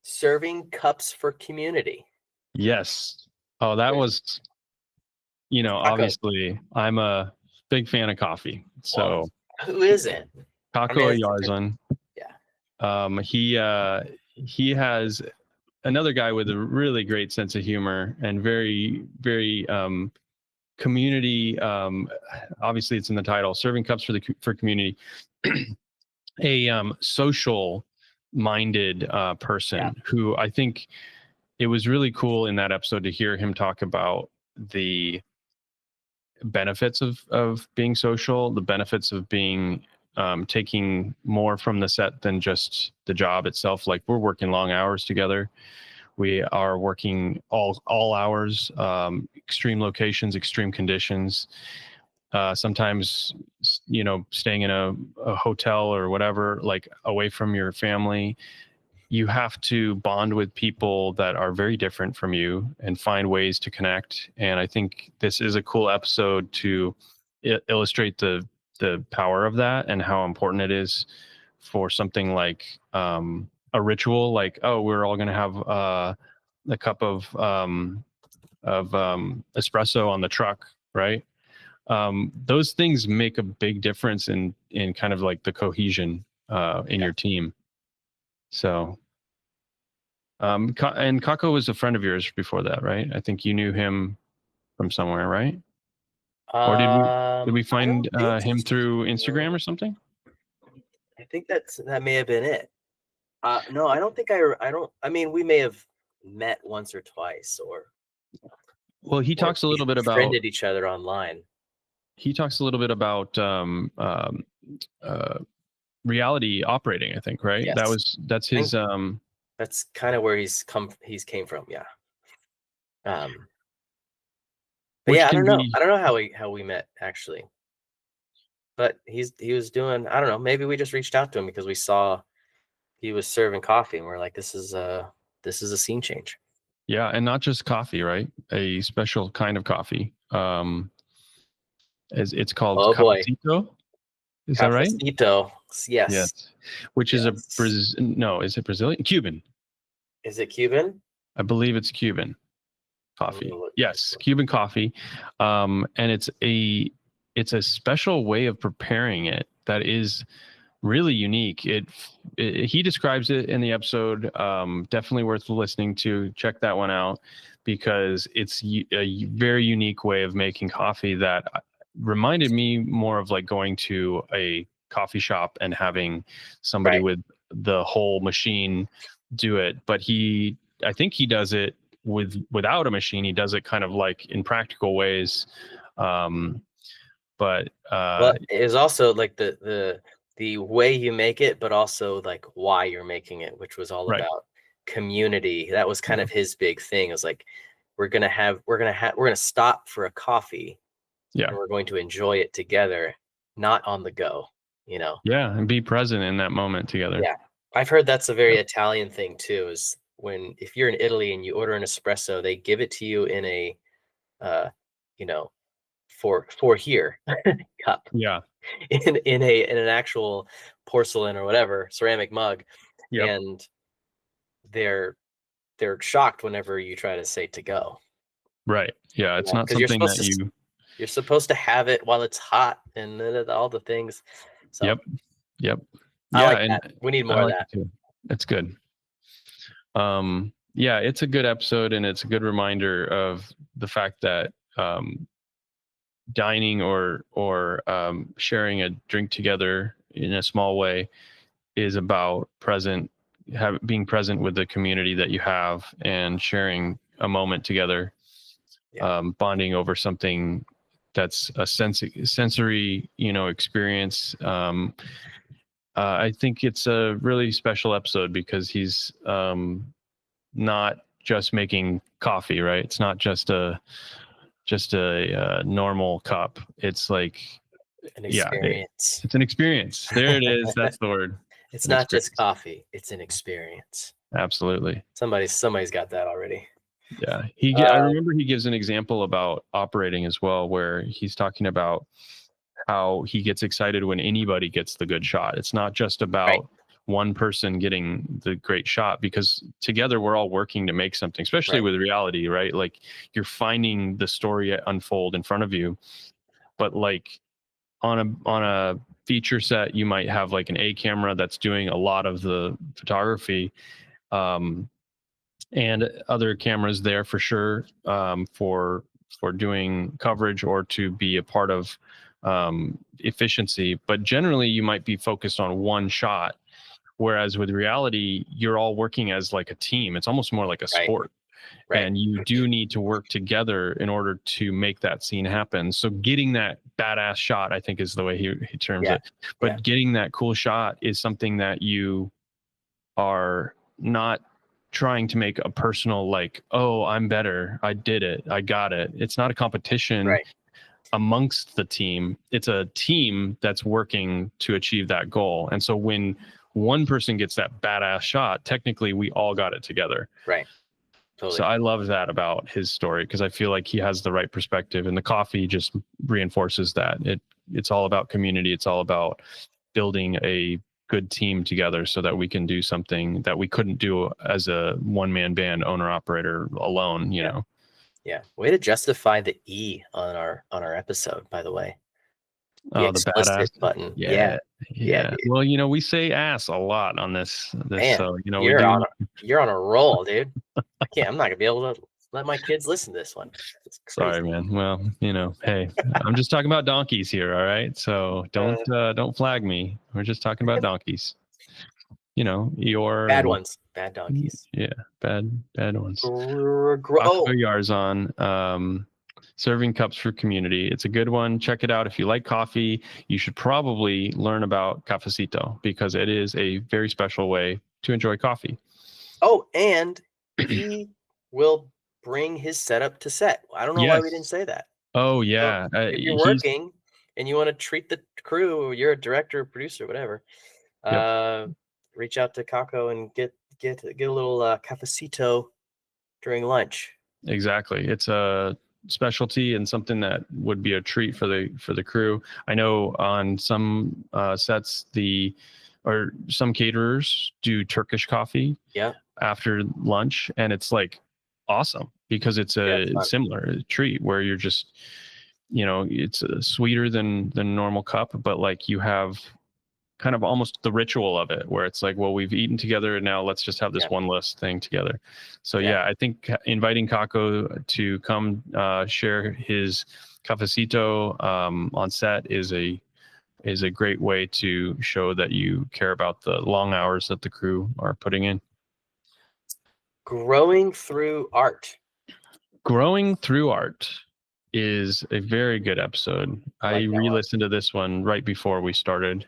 Serving cups for community. Yes. Oh, that was, obviously I'm a big fan of coffee. So who isn't? Kako Yarzan. Yeah. He has another guy with a really great sense of humor and very, very community. Obviously it's in the title, serving cups for community. A social minded person who, I think it was really cool in that episode to hear him talk about the benefits of being social, the benefits of being taking more from the set than just the job itself. Like, we're working long hours together. We are working all hours, extreme locations, extreme conditions. Sometimes, staying in a hotel or whatever, like away from your family. You have to bond with people that are very different from you and find ways to connect. And I think this is a cool episode to illustrate the power of that and how important it is for something like a ritual, like, oh, we're all going to have a cup of espresso on the truck, right? Those things make a big difference in kind of like the cohesion in your team. So, and Kako was a friend of yours before that, right? I think you knew him from somewhere, right? Or did we find him through Instagram or something? I think that may have been it. No, I don't think I mean, we may have met once or twice, or well, he talks a little bit about friended each other online. He talks a little bit about reality operating, I think, right? Yes. That's his that's kind of where he's came from, yeah. But yeah, I don't know how we met, actually. But he was doing, I don't know, maybe we just reached out to him because we saw he was serving coffee and we're like, this is a scene change. Yeah, and not just coffee, right? A special kind of coffee. It's called Oh boy, Cafecito. Is that right? Cafecito. Yes. Yes. Which is Yes. is it Brazilian? Cuban. Is it Cuban? I believe it's Cuban I'm gonna coffee. look. Yes, Cuban coffee. And it's a special way of preparing it that is really unique. He describes it in the episode. Definitely worth listening to. Check that one out because it's a very unique way of making coffee that reminded me more of like going to a coffee shop and having somebody Right. with the whole machine do it. But I think he does it without a machine. He does it kind of like in practical ways. But Well, it is also like the way you make it, but also like why you're making it, which was all right. about community. That was kind of his big thing. It was like we're gonna stop for a coffee Yeah. and we're going to enjoy it together, not on the go, you know. Yeah, and be present in that moment together. Yeah. I've heard that's a very Italian thing too, is if you're in Italy and you order an espresso, they give it to you in a you know, for here cup. Yeah. in an actual porcelain or whatever ceramic mug, Yep. and they're shocked whenever you try to say to go. Right. Yeah, it's not Because you're something supposed that to you're supposed to have it while it's hot and all the things. So Yep. Yep. I Yeah, like and that. We need I more of like that. it too. It's good. Yeah, it's a good episode and it's a good reminder of the fact that dining or sharing a drink together in a small way is about being present with the community that you have and sharing a moment together. Yeah. Bonding over something that's a sensory, experience. I think it's a really special episode because he's not just making coffee, right? It's not just a normal cup. It's like, An yeah, experience. it's an experience. There it is. That's the word. It's An not just experience. coffee, it's an experience. Absolutely. Somebody's got that already. Yeah. I remember he gives an example about operating as well, where he's talking about how he gets excited when anybody gets the good shot. It's not just about one person getting the great shot, because together we're all working to make something, especially with reality, right? Like you're finding the story unfold in front of you. But like on a feature set, you might have like an A camera that's doing a lot of the photography. And other cameras there for sure, for doing coverage or to be a part of efficiency. But generally, you might be focused on one shot, whereas with reality, you're all working as like a team. It's almost more like a sport. And you do need to work together in order to make that scene happen. So getting that badass shot, I think, is the way he terms it. But getting that cool shot is something that you are not trying to make a personal, like, oh, I'm better, I did it, I got it. It's not a competition amongst the team. It's a team that's working to achieve that goal. And so when one person gets that badass shot, technically we all got it together. Right. Totally. So I love that about his story, because I feel like he has the right perspective, and the coffee just reinforces that. It's all about community. It's all about building a good team together so that we can do something that we couldn't do as a one-man band owner operator alone, you know. Yeah. Way to justify the E on our episode, by the way. The The explicit badass button. Yeah. Dude. Well, we say ass a lot on this. Man, So you're on a roll, dude. I'm not gonna be able to let my kids listen to this one. Sorry, man. Well, hey, I'm just talking about donkeys here. All right. So don't flag me. We're just talking about donkeys. Eeyore. Bad ones. Bad donkeys. Yeah. Bad ones. Oh. Yarzan, serving cups for community. It's a good one. Check it out. If you like coffee, you should probably learn about Cafecito, because it is a very special way to enjoy coffee. Oh, and he will bring his setup to set. I don't know why we didn't say that. Oh, yeah. So if you're working and you want to treat the crew, or you're a director, producer, whatever, reach out to Kako and get a little cafecito during lunch. Exactly. It's specialty and something that would be a treat for the crew. I know on some sets or some caterers do Turkish coffee after lunch, and it's like awesome because it's a similar treat where you're just, it's sweeter than the normal cup, but like you have kind of almost the ritual of it where it's like, well, we've eaten together and now let's just have this one list thing together. So I think inviting Kako to come share his cafecito on set is a great way to show that you care about the long hours that the crew are putting in. Growing through art. Growing through art is a very good episode. I re-listened to this one right before we started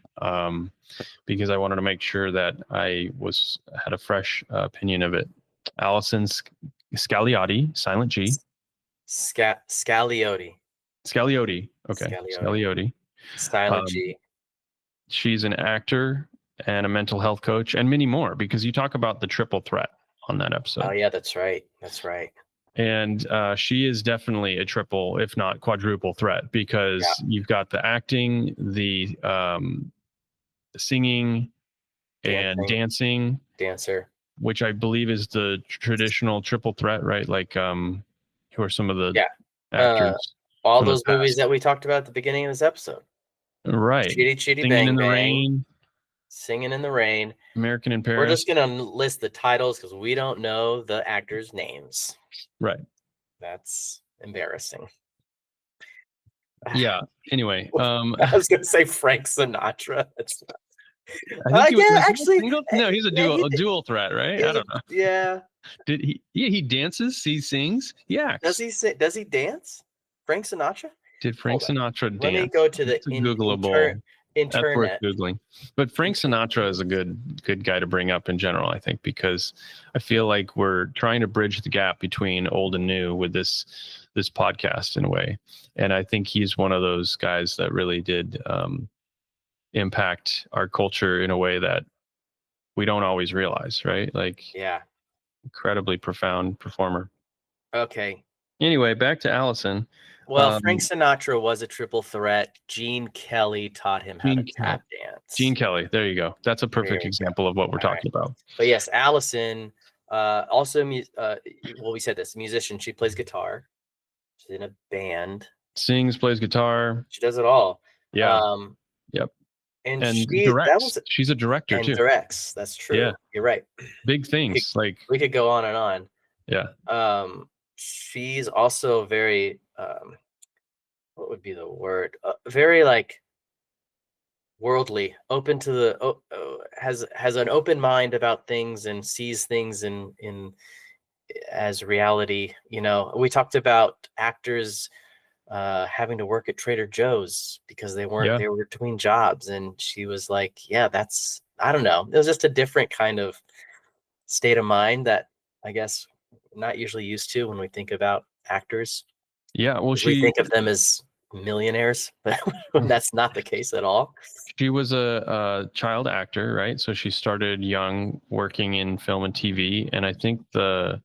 because I wanted to make sure that I had a fresh opinion of it. Allison Scagliotti, silent G. Scagliotti. Okay. Scagliotti. Silent G. She's an actor and a mental health coach and many more, because you talk about the triple threat on that episode. Oh yeah, that's right. And she is definitely a triple, if not quadruple threat, because you've got the acting, the singing, and dancer, which I believe is the traditional triple threat, right? Like, who are some of the actors? All those movies that we talked about at the beginning of this episode. Right. Chitty Chitty Singing Bang in the Bang. Rain. Singing in the Rain. American in Paris. We're just going to list the titles because we don't know the actors' names. Right. That's embarrassing. Yeah. Anyway, I was going to say Frank Sinatra. I think no, he's a dual threat, right? I don't know. Yeah. Did he? Yeah, he dances. He sings. He acts. Does he dance? Frank Sinatra? Did Frank Sinatra dance? Let me go to the Googleable. Internet. That's worth Googling. But Frank Sinatra is a good guy to bring up in general, I think, because I feel like we're trying to bridge the gap between old and new with this podcast in a way. And I think he's one of those guys that really did impact our culture in a way that we don't always realize, right? Like, incredibly profound performer. Okay. Anyway, back to Allison. Well, Frank Sinatra was a triple threat. Gene Kelly taught him how to tap dance. Gene Kelly, there you go. That's a perfect example of what we're talking about. But yes, Allison, also, we said this, musician. She plays guitar. She's in a band. Sings, plays guitar. She does it all. Yeah. Yep. And directs. She's a director too. Directs. That's true. Yeah. You're right. Big things. We could go on and on. Yeah. She's also very what would be the word? Very like worldly, open to the has an open mind about things and sees things in as reality. We talked about actors having to work at Trader Joe's because they were between jobs, and she was like, that's, I don't know, it was just a different kind of state of mind that I guess we're not usually used to when we think about actors. Yeah, well, we think of them as millionaires, but that's not the case at all. She was a child actor, right? So she started young, working in film and TV, and I think the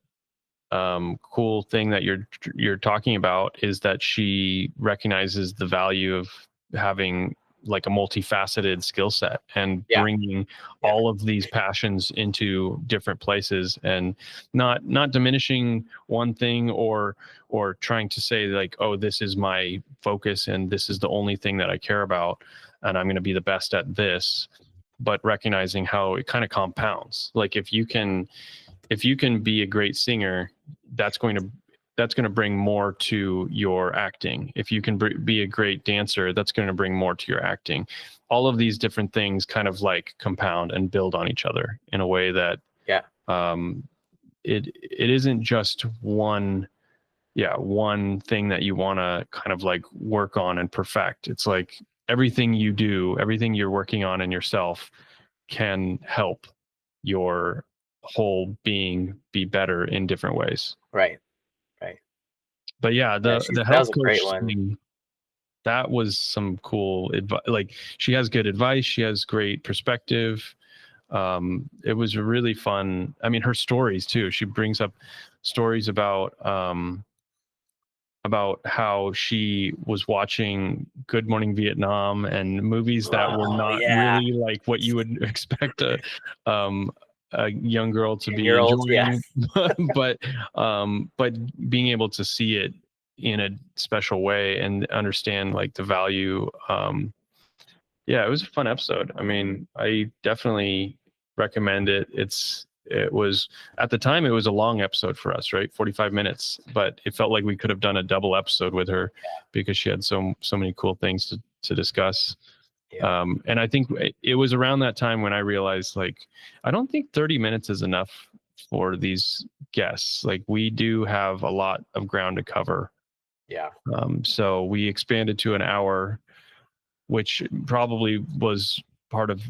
cool thing that you're talking about is that she recognizes the value of having like a multifaceted skill set and bringing all of these passions into different places, and not diminishing one thing or trying to say like, oh, this is my focus and this is the only thing that I care about and I'm going to be the best at this, but recognizing how it kind of compounds. Like if you can be a great singer, that's going to bring more to your acting. If you can be a great dancer, that's going to bring more to your acting. All of these different things kind of like compound and build on each other in a way that it isn't just one thing that you want to kind of like work on and perfect. It's like everything you do, everything you're working on in yourself can help your whole being be better in different ways. Right. But the health coach thing, that was some cool advice. Like she has good advice. She has great perspective. It was really fun. I mean, her stories too. She brings up stories about about how she was watching Good Morning Vietnam and movies that were not really like what you would expect a young girl to be enjoying, but being able to see it in a special way and understand like the value. Yeah, it was a fun episode. I mean, I definitely recommend it. It was at the time it was a long episode for us, right? 45 minutes, but it felt like we could have done a double episode with her because she had so many cool things to discuss. Yeah. And I think it was around that time when I realized, like, I don't think 30 minutes is enough for these guests. Like, we do have a lot of ground to cover. Yeah. So we expanded to an hour, which probably was part of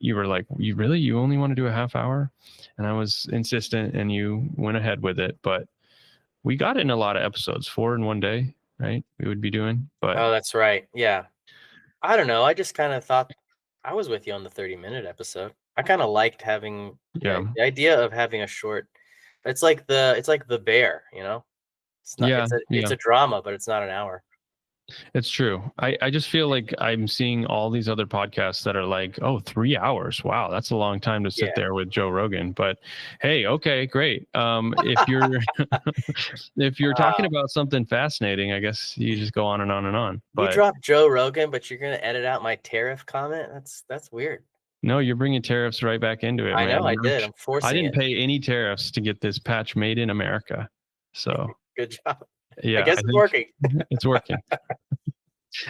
you were like, you only want to do a half hour? And I was insistent and you went ahead with it, but we got in a lot of episodes, 4 in one day, right? We would be doing, but Oh, that's right. Yeah. I don't know. I just kind of thought I was with you on the 30-minute episode. I kind of liked having the idea of having a short. It's like the Bear, you know. It's not. It's a drama, but it's not an hour. It's true. I just feel like I'm seeing all these other podcasts that are like, oh, 3 hours. Wow, that's a long time to sit there with Joe Rogan. But hey, okay, great. If you're if you're talking about something fascinating, I guess you just go on and on and on. But you dropped Joe Rogan, but you're gonna edit out my tariff comment. That's weird. No, you're bringing tariffs right back into it, I man. know, I did. I'm forcing I didn't it. pay any tariffs to get this patch made in America. So good job. Yeah, I guess it's working. It's working.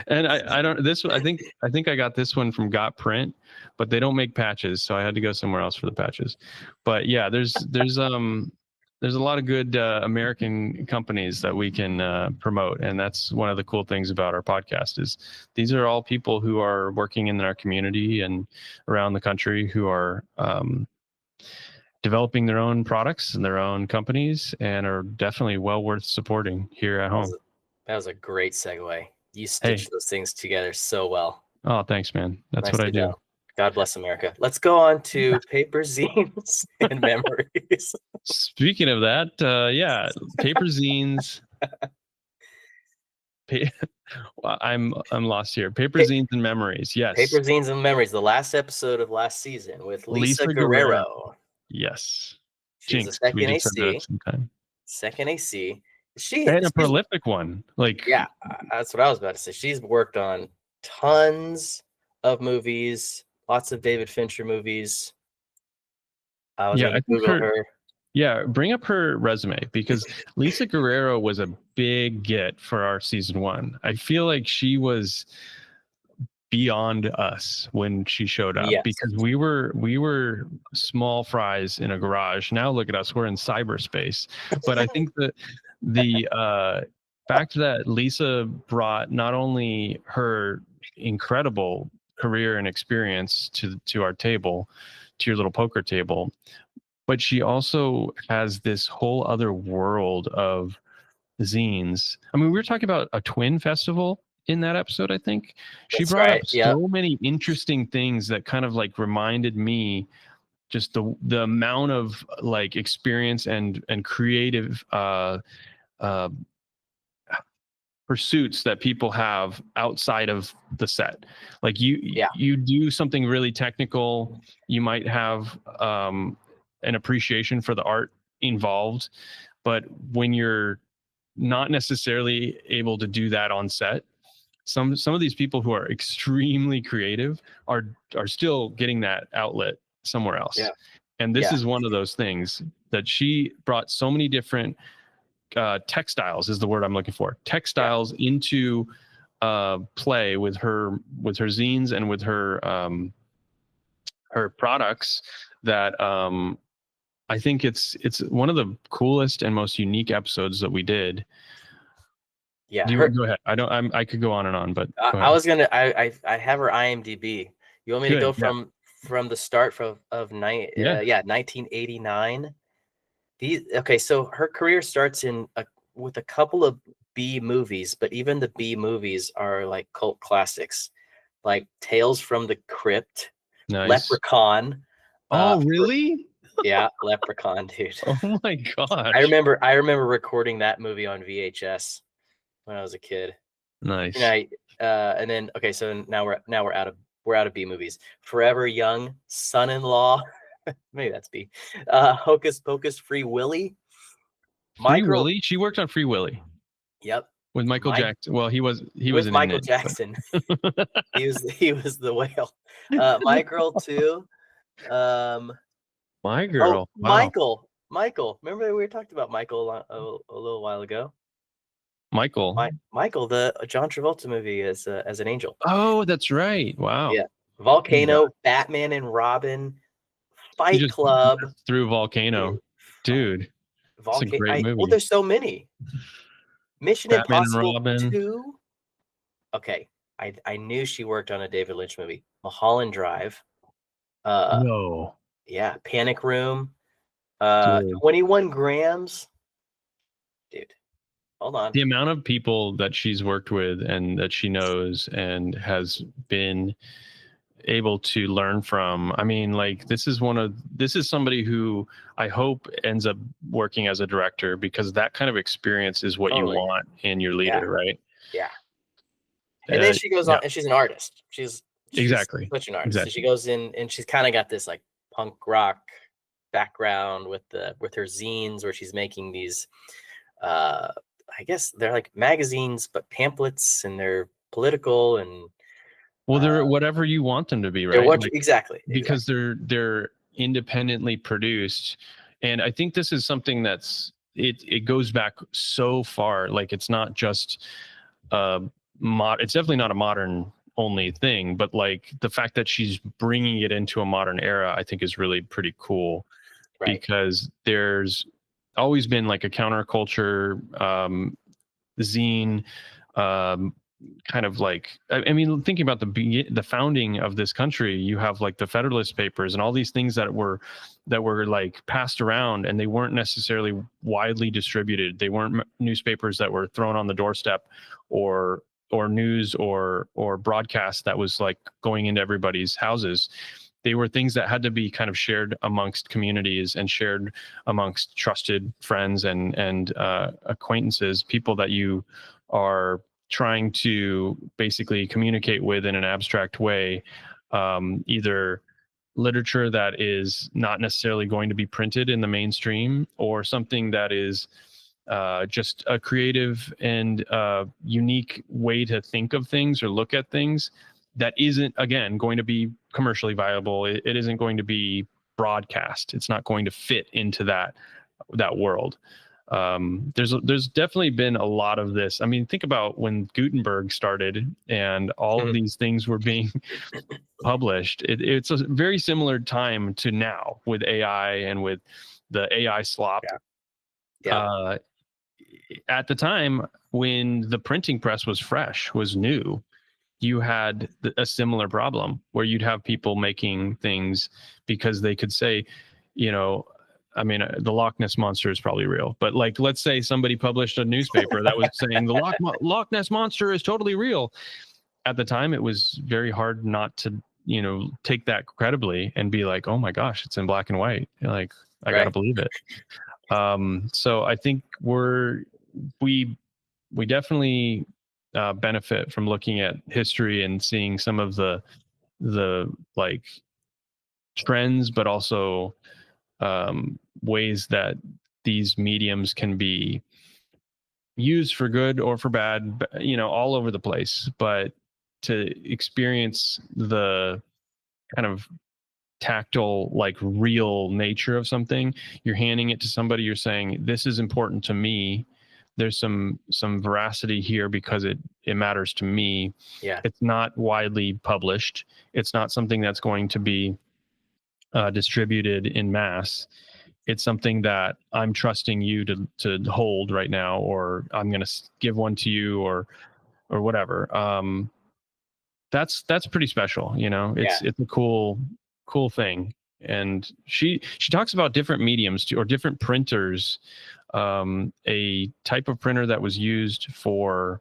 And I don't I think I got this one from Got Print, but they don't make patches, so I had to go somewhere else for the patches. But yeah, there's a lot of good American companies that we can promote, and that's one of the cool things about our podcast is these are all people who are working in our community and around the country who are developing their own products and their own companies and are definitely well worth supporting here at home. That was a great segue. You stitched those things together so well. Oh, thanks, man. That's what I do. God bless America. Let's go on to Paper Zines and Memories. Speaking of that, Paper Zines. I'm lost here. Paper Zines and Memories. Yes. Paper Zines and Memories, the last episode of last season with Lisa Guerrero. Yes. She's a second AC. Second AC. She's a prolific one. Like, yeah, that's what I was about to say. She's worked on tons of movies, lots of David Fincher movies. I think Google her. Yeah, bring up her resume because Lisa Guerrero was a big get for our season 1. I feel like she was beyond us when she showed up because we were small fries in a garage. Now look at us, we're in cyberspace. But I think that the fact that Lisa brought not only her incredible career and experience to our table, to your little poker table, but she also has this whole other world of zines. I mean, we were talking about a twin festival in that episode, I think. She brought up so many interesting things that kind of like reminded me just the amount of like experience and creative pursuits that people have outside of the set. Like you do something really technical, you might have an appreciation for the art involved, but when you're not necessarily able to do that on set, some of these people who are extremely creative are still getting that outlet somewhere else. And this is one of those things that she brought so many different textiles is the word I'm looking for. Textiles into play with her zines and with her products that I think it's one of the coolest and most unique episodes that we did. Yeah, go ahead. I could go on and on, but I was gonna. I have her IMDb. You want me to go from the start of 1989. So her career starts with a couple of B movies, but even the B movies are like cult classics, like Tales from the Crypt, Leprechaun. Oh, really? Yeah, Leprechaun, dude. Oh my gosh. I remember recording that movie on VHS when I was a kid. Nice. And and then okay, so now we're out of B movies. Forever Young, Son-in-Law, maybe that's B. Hocus Pocus, Free Willy. Free Willy? She worked on Free Willy. Yep. With Michael Jackson. Well, he wasn't Michael in it, Jackson. he was the whale. My Girl Too. My Girl. Wow. Michael. Remember we were talking about Michael a little while ago. Michael, the John Travolta movie as an angel. Oh, that's right. Wow. Yeah. Volcano, Batman and Robin, Fight Club. Through Volcano, dude. It's a great movie. Well, there's so many. Mission Batman Impossible and Robin. 2. Okay, I knew she worked on a David Lynch movie. Mulholland Drive. No. Yeah, Panic Room. 21 Grams. Dude, hold on. The amount of people that she's worked with and that she knows and has been able to learn from. I mean, like this is somebody who I hope ends up working as a director, because that kind of experience is what you want in your leader, right? Yeah. And then she goes on, and she's an artist. She's exactly such an artist. Exactly. So she goes in, and she's kind of got this like punk rock background with her zines, where she's making these. I guess they're like magazines, but pamphlets, and they're political and. Well, they're whatever you want them to be, right? Exactly. Because they're independently produced, and I think this is something that's it goes back so far. Like it's not just it's definitely not a modern only thing, but like the fact that she's bringing it into a modern era, I think is really pretty cool, because there's always been like a counterculture zine. Kind of like, I mean, thinking about the founding of this country, you have like the Federalist Papers and all these things that were like passed around, and they weren't necessarily widely distributed. They weren't newspapers that were thrown on the doorstep, or news or broadcast that was like going into everybody's houses. They were things that had to be kind of shared amongst communities and shared amongst trusted friends and acquaintances, people that you are trying to basically communicate with in an abstract way, either literature that is not necessarily going to be printed in the mainstream, or something that is just a creative and unique way to think of things or look at things that isn't, again, going to be commercially viable. It isn't going to be broadcast. It's not going to fit into that world. There's definitely been a lot of this. I mean, think about when Gutenberg started and all of these things were being published. It's a very similar time to now with AI and with the AI slop. Yeah. At the time when the printing press was new, you had a similar problem where you'd have people making things because they could say, I mean, the Loch Ness Monster is probably real, but like, let's say somebody published a newspaper that was saying the Loch Ness Monster is totally real. At the time, it was very hard not to, take that credibly and be like, oh my gosh, it's in black and white. Like, I gotta believe it. So I think we definitely benefit from looking at history and seeing some of the like trends, but also ways that these mediums can be used for good or for bad, all over the place. But to experience the kind of tactile, like real nature of something, you're handing it to somebody, you're saying, this is important to me. There's some veracity here because it matters to me. Yeah. It's not widely published. It's not something that's going to be distributed in mass. It's something that I'm trusting you to hold right now, or I'm going to give one to you, or whatever. That's pretty special. It's a cool thing. And she talks about different mediums too, or different printers. A type of printer that was used for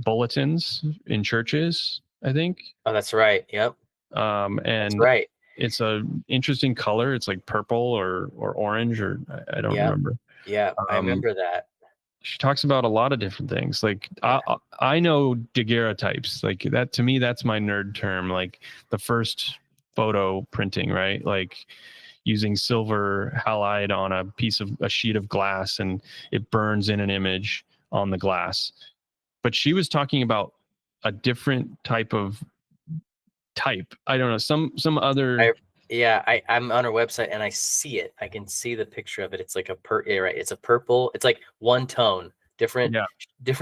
bulletins in churches, I think. Oh, that's right. Yep. And that's right. it's a interesting color. It's like purple or orange, or I don't remember. Yeah, I remember that. She talks about a lot of different things. Like I know daguerreotypes. Like that, to me, that's my nerd term. Like the first photo printing, right? Like using silver halide on a sheet of glass, and it burns in an image on the glass. But she was talking about a different type. I don't know, some other. I'm on her website and I see it. I can see the picture of it. It's like right. It's a purple. It's like one tone, different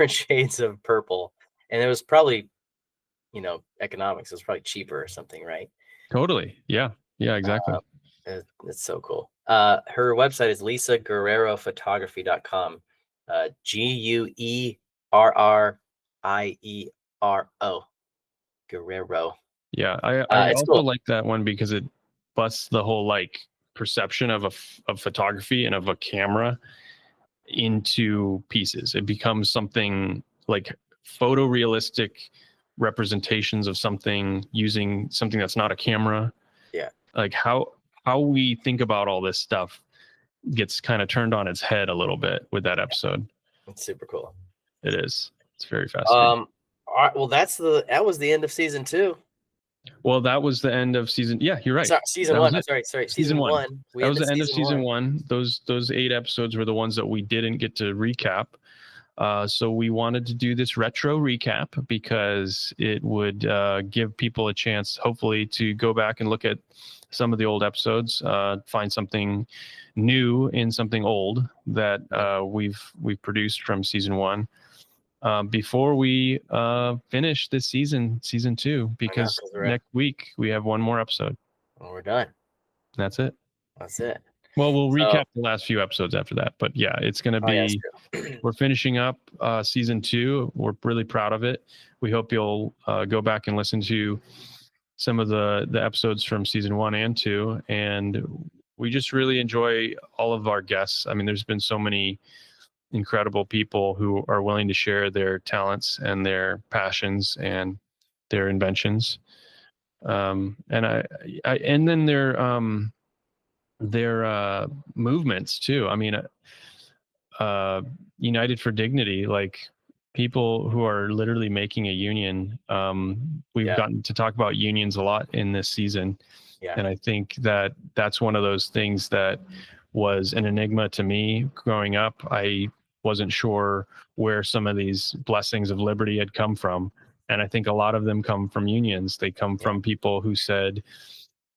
shades of purple. And it was probably, economics. It was probably cheaper or something, right? Totally. Yeah. Yeah, exactly. It's so cool. Her website is lisaguerrerophotography.com. Guerriero. Guerrero. Yeah, I also cool. like that one because it busts the whole like perception of photography and of a camera into pieces. It becomes something like photorealistic representations of something using something that's not a camera. Yeah. Like how we think about all this stuff gets kind of turned on its head a little bit with that episode. It's super cool. It is. It's very fascinating. All right, well, that was the end of season 2. Well, that was the end of season. Yeah, you're right. Sorry, season 1. I'm sorry. Season 1. That was the end of season 1. Those 8 episodes were the ones that we didn't get to recap. So we wanted to do this retro recap because it would give people a chance, hopefully, to go back and look at some of the old episodes, find something new in something old that we've produced from season 1. Before we finish this season 2, because next week we have one more episode. Well, we're done. That's it. Well, we'll recap the last few episodes after that, but yeah, it's going to be, we're finishing up season 2. We're really proud of it. We hope you'll go back and listen to some of the episodes from season 1 and 2. And we just really enjoy all of our guests. I mean, there's been so many incredible people who are willing to share their talents and their passions and their inventions. And then their movements too. I mean, United for Dignity, like people who are literally making a union. We've gotten to talk about unions a lot in this season. Yeah. And I think that that's one of those things that was an enigma to me growing up. I wasn't sure where some of these blessings of liberty had come from. And I think a lot of them come from unions. They come from people who said,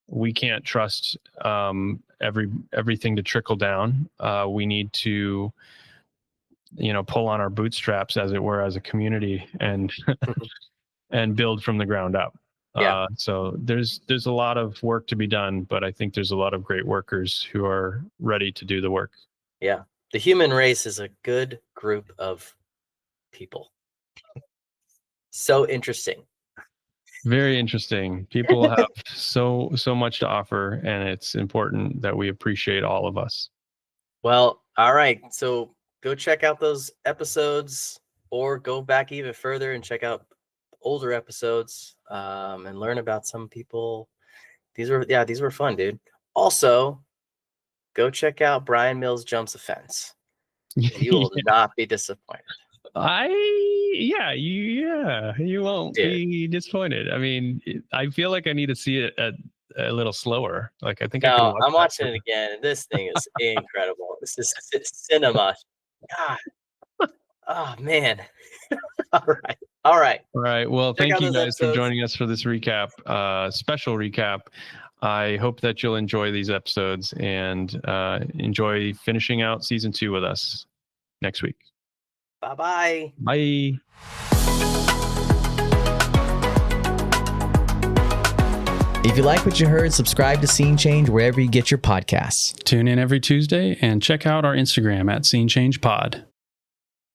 we can't trust everything to trickle down. We need to, pull on our bootstraps, as it were, as a community, and and build from the ground up. Yeah. So there's a lot of work to be done, but I think there's a lot of great workers who are ready to do the work. Yeah. The human race is a good group of people. So interesting. Very interesting. People have so much to offer, and it's important that we appreciate all of us. Well, all right. So go check out those episodes, or go back even further and check out older episodes, and learn about some people. These were fun, dude. Also, go check out Brian Mills Jumps a Fence. You will not be disappointed. You won't be disappointed. I mean, I feel like I need to see it a little slower. Like, I think I'm watching it again, and this thing is incredible. This is cinema. God. Oh man. All right. Well, thank you guys for joining us for this recap, special recap. I hope that you'll enjoy these episodes and enjoy finishing out season 2 with us next week. Bye-bye. Bye. If you like what you heard, subscribe to Scene Change wherever you get your podcasts. Tune in every Tuesday and check out our Instagram at Scene Change Pod.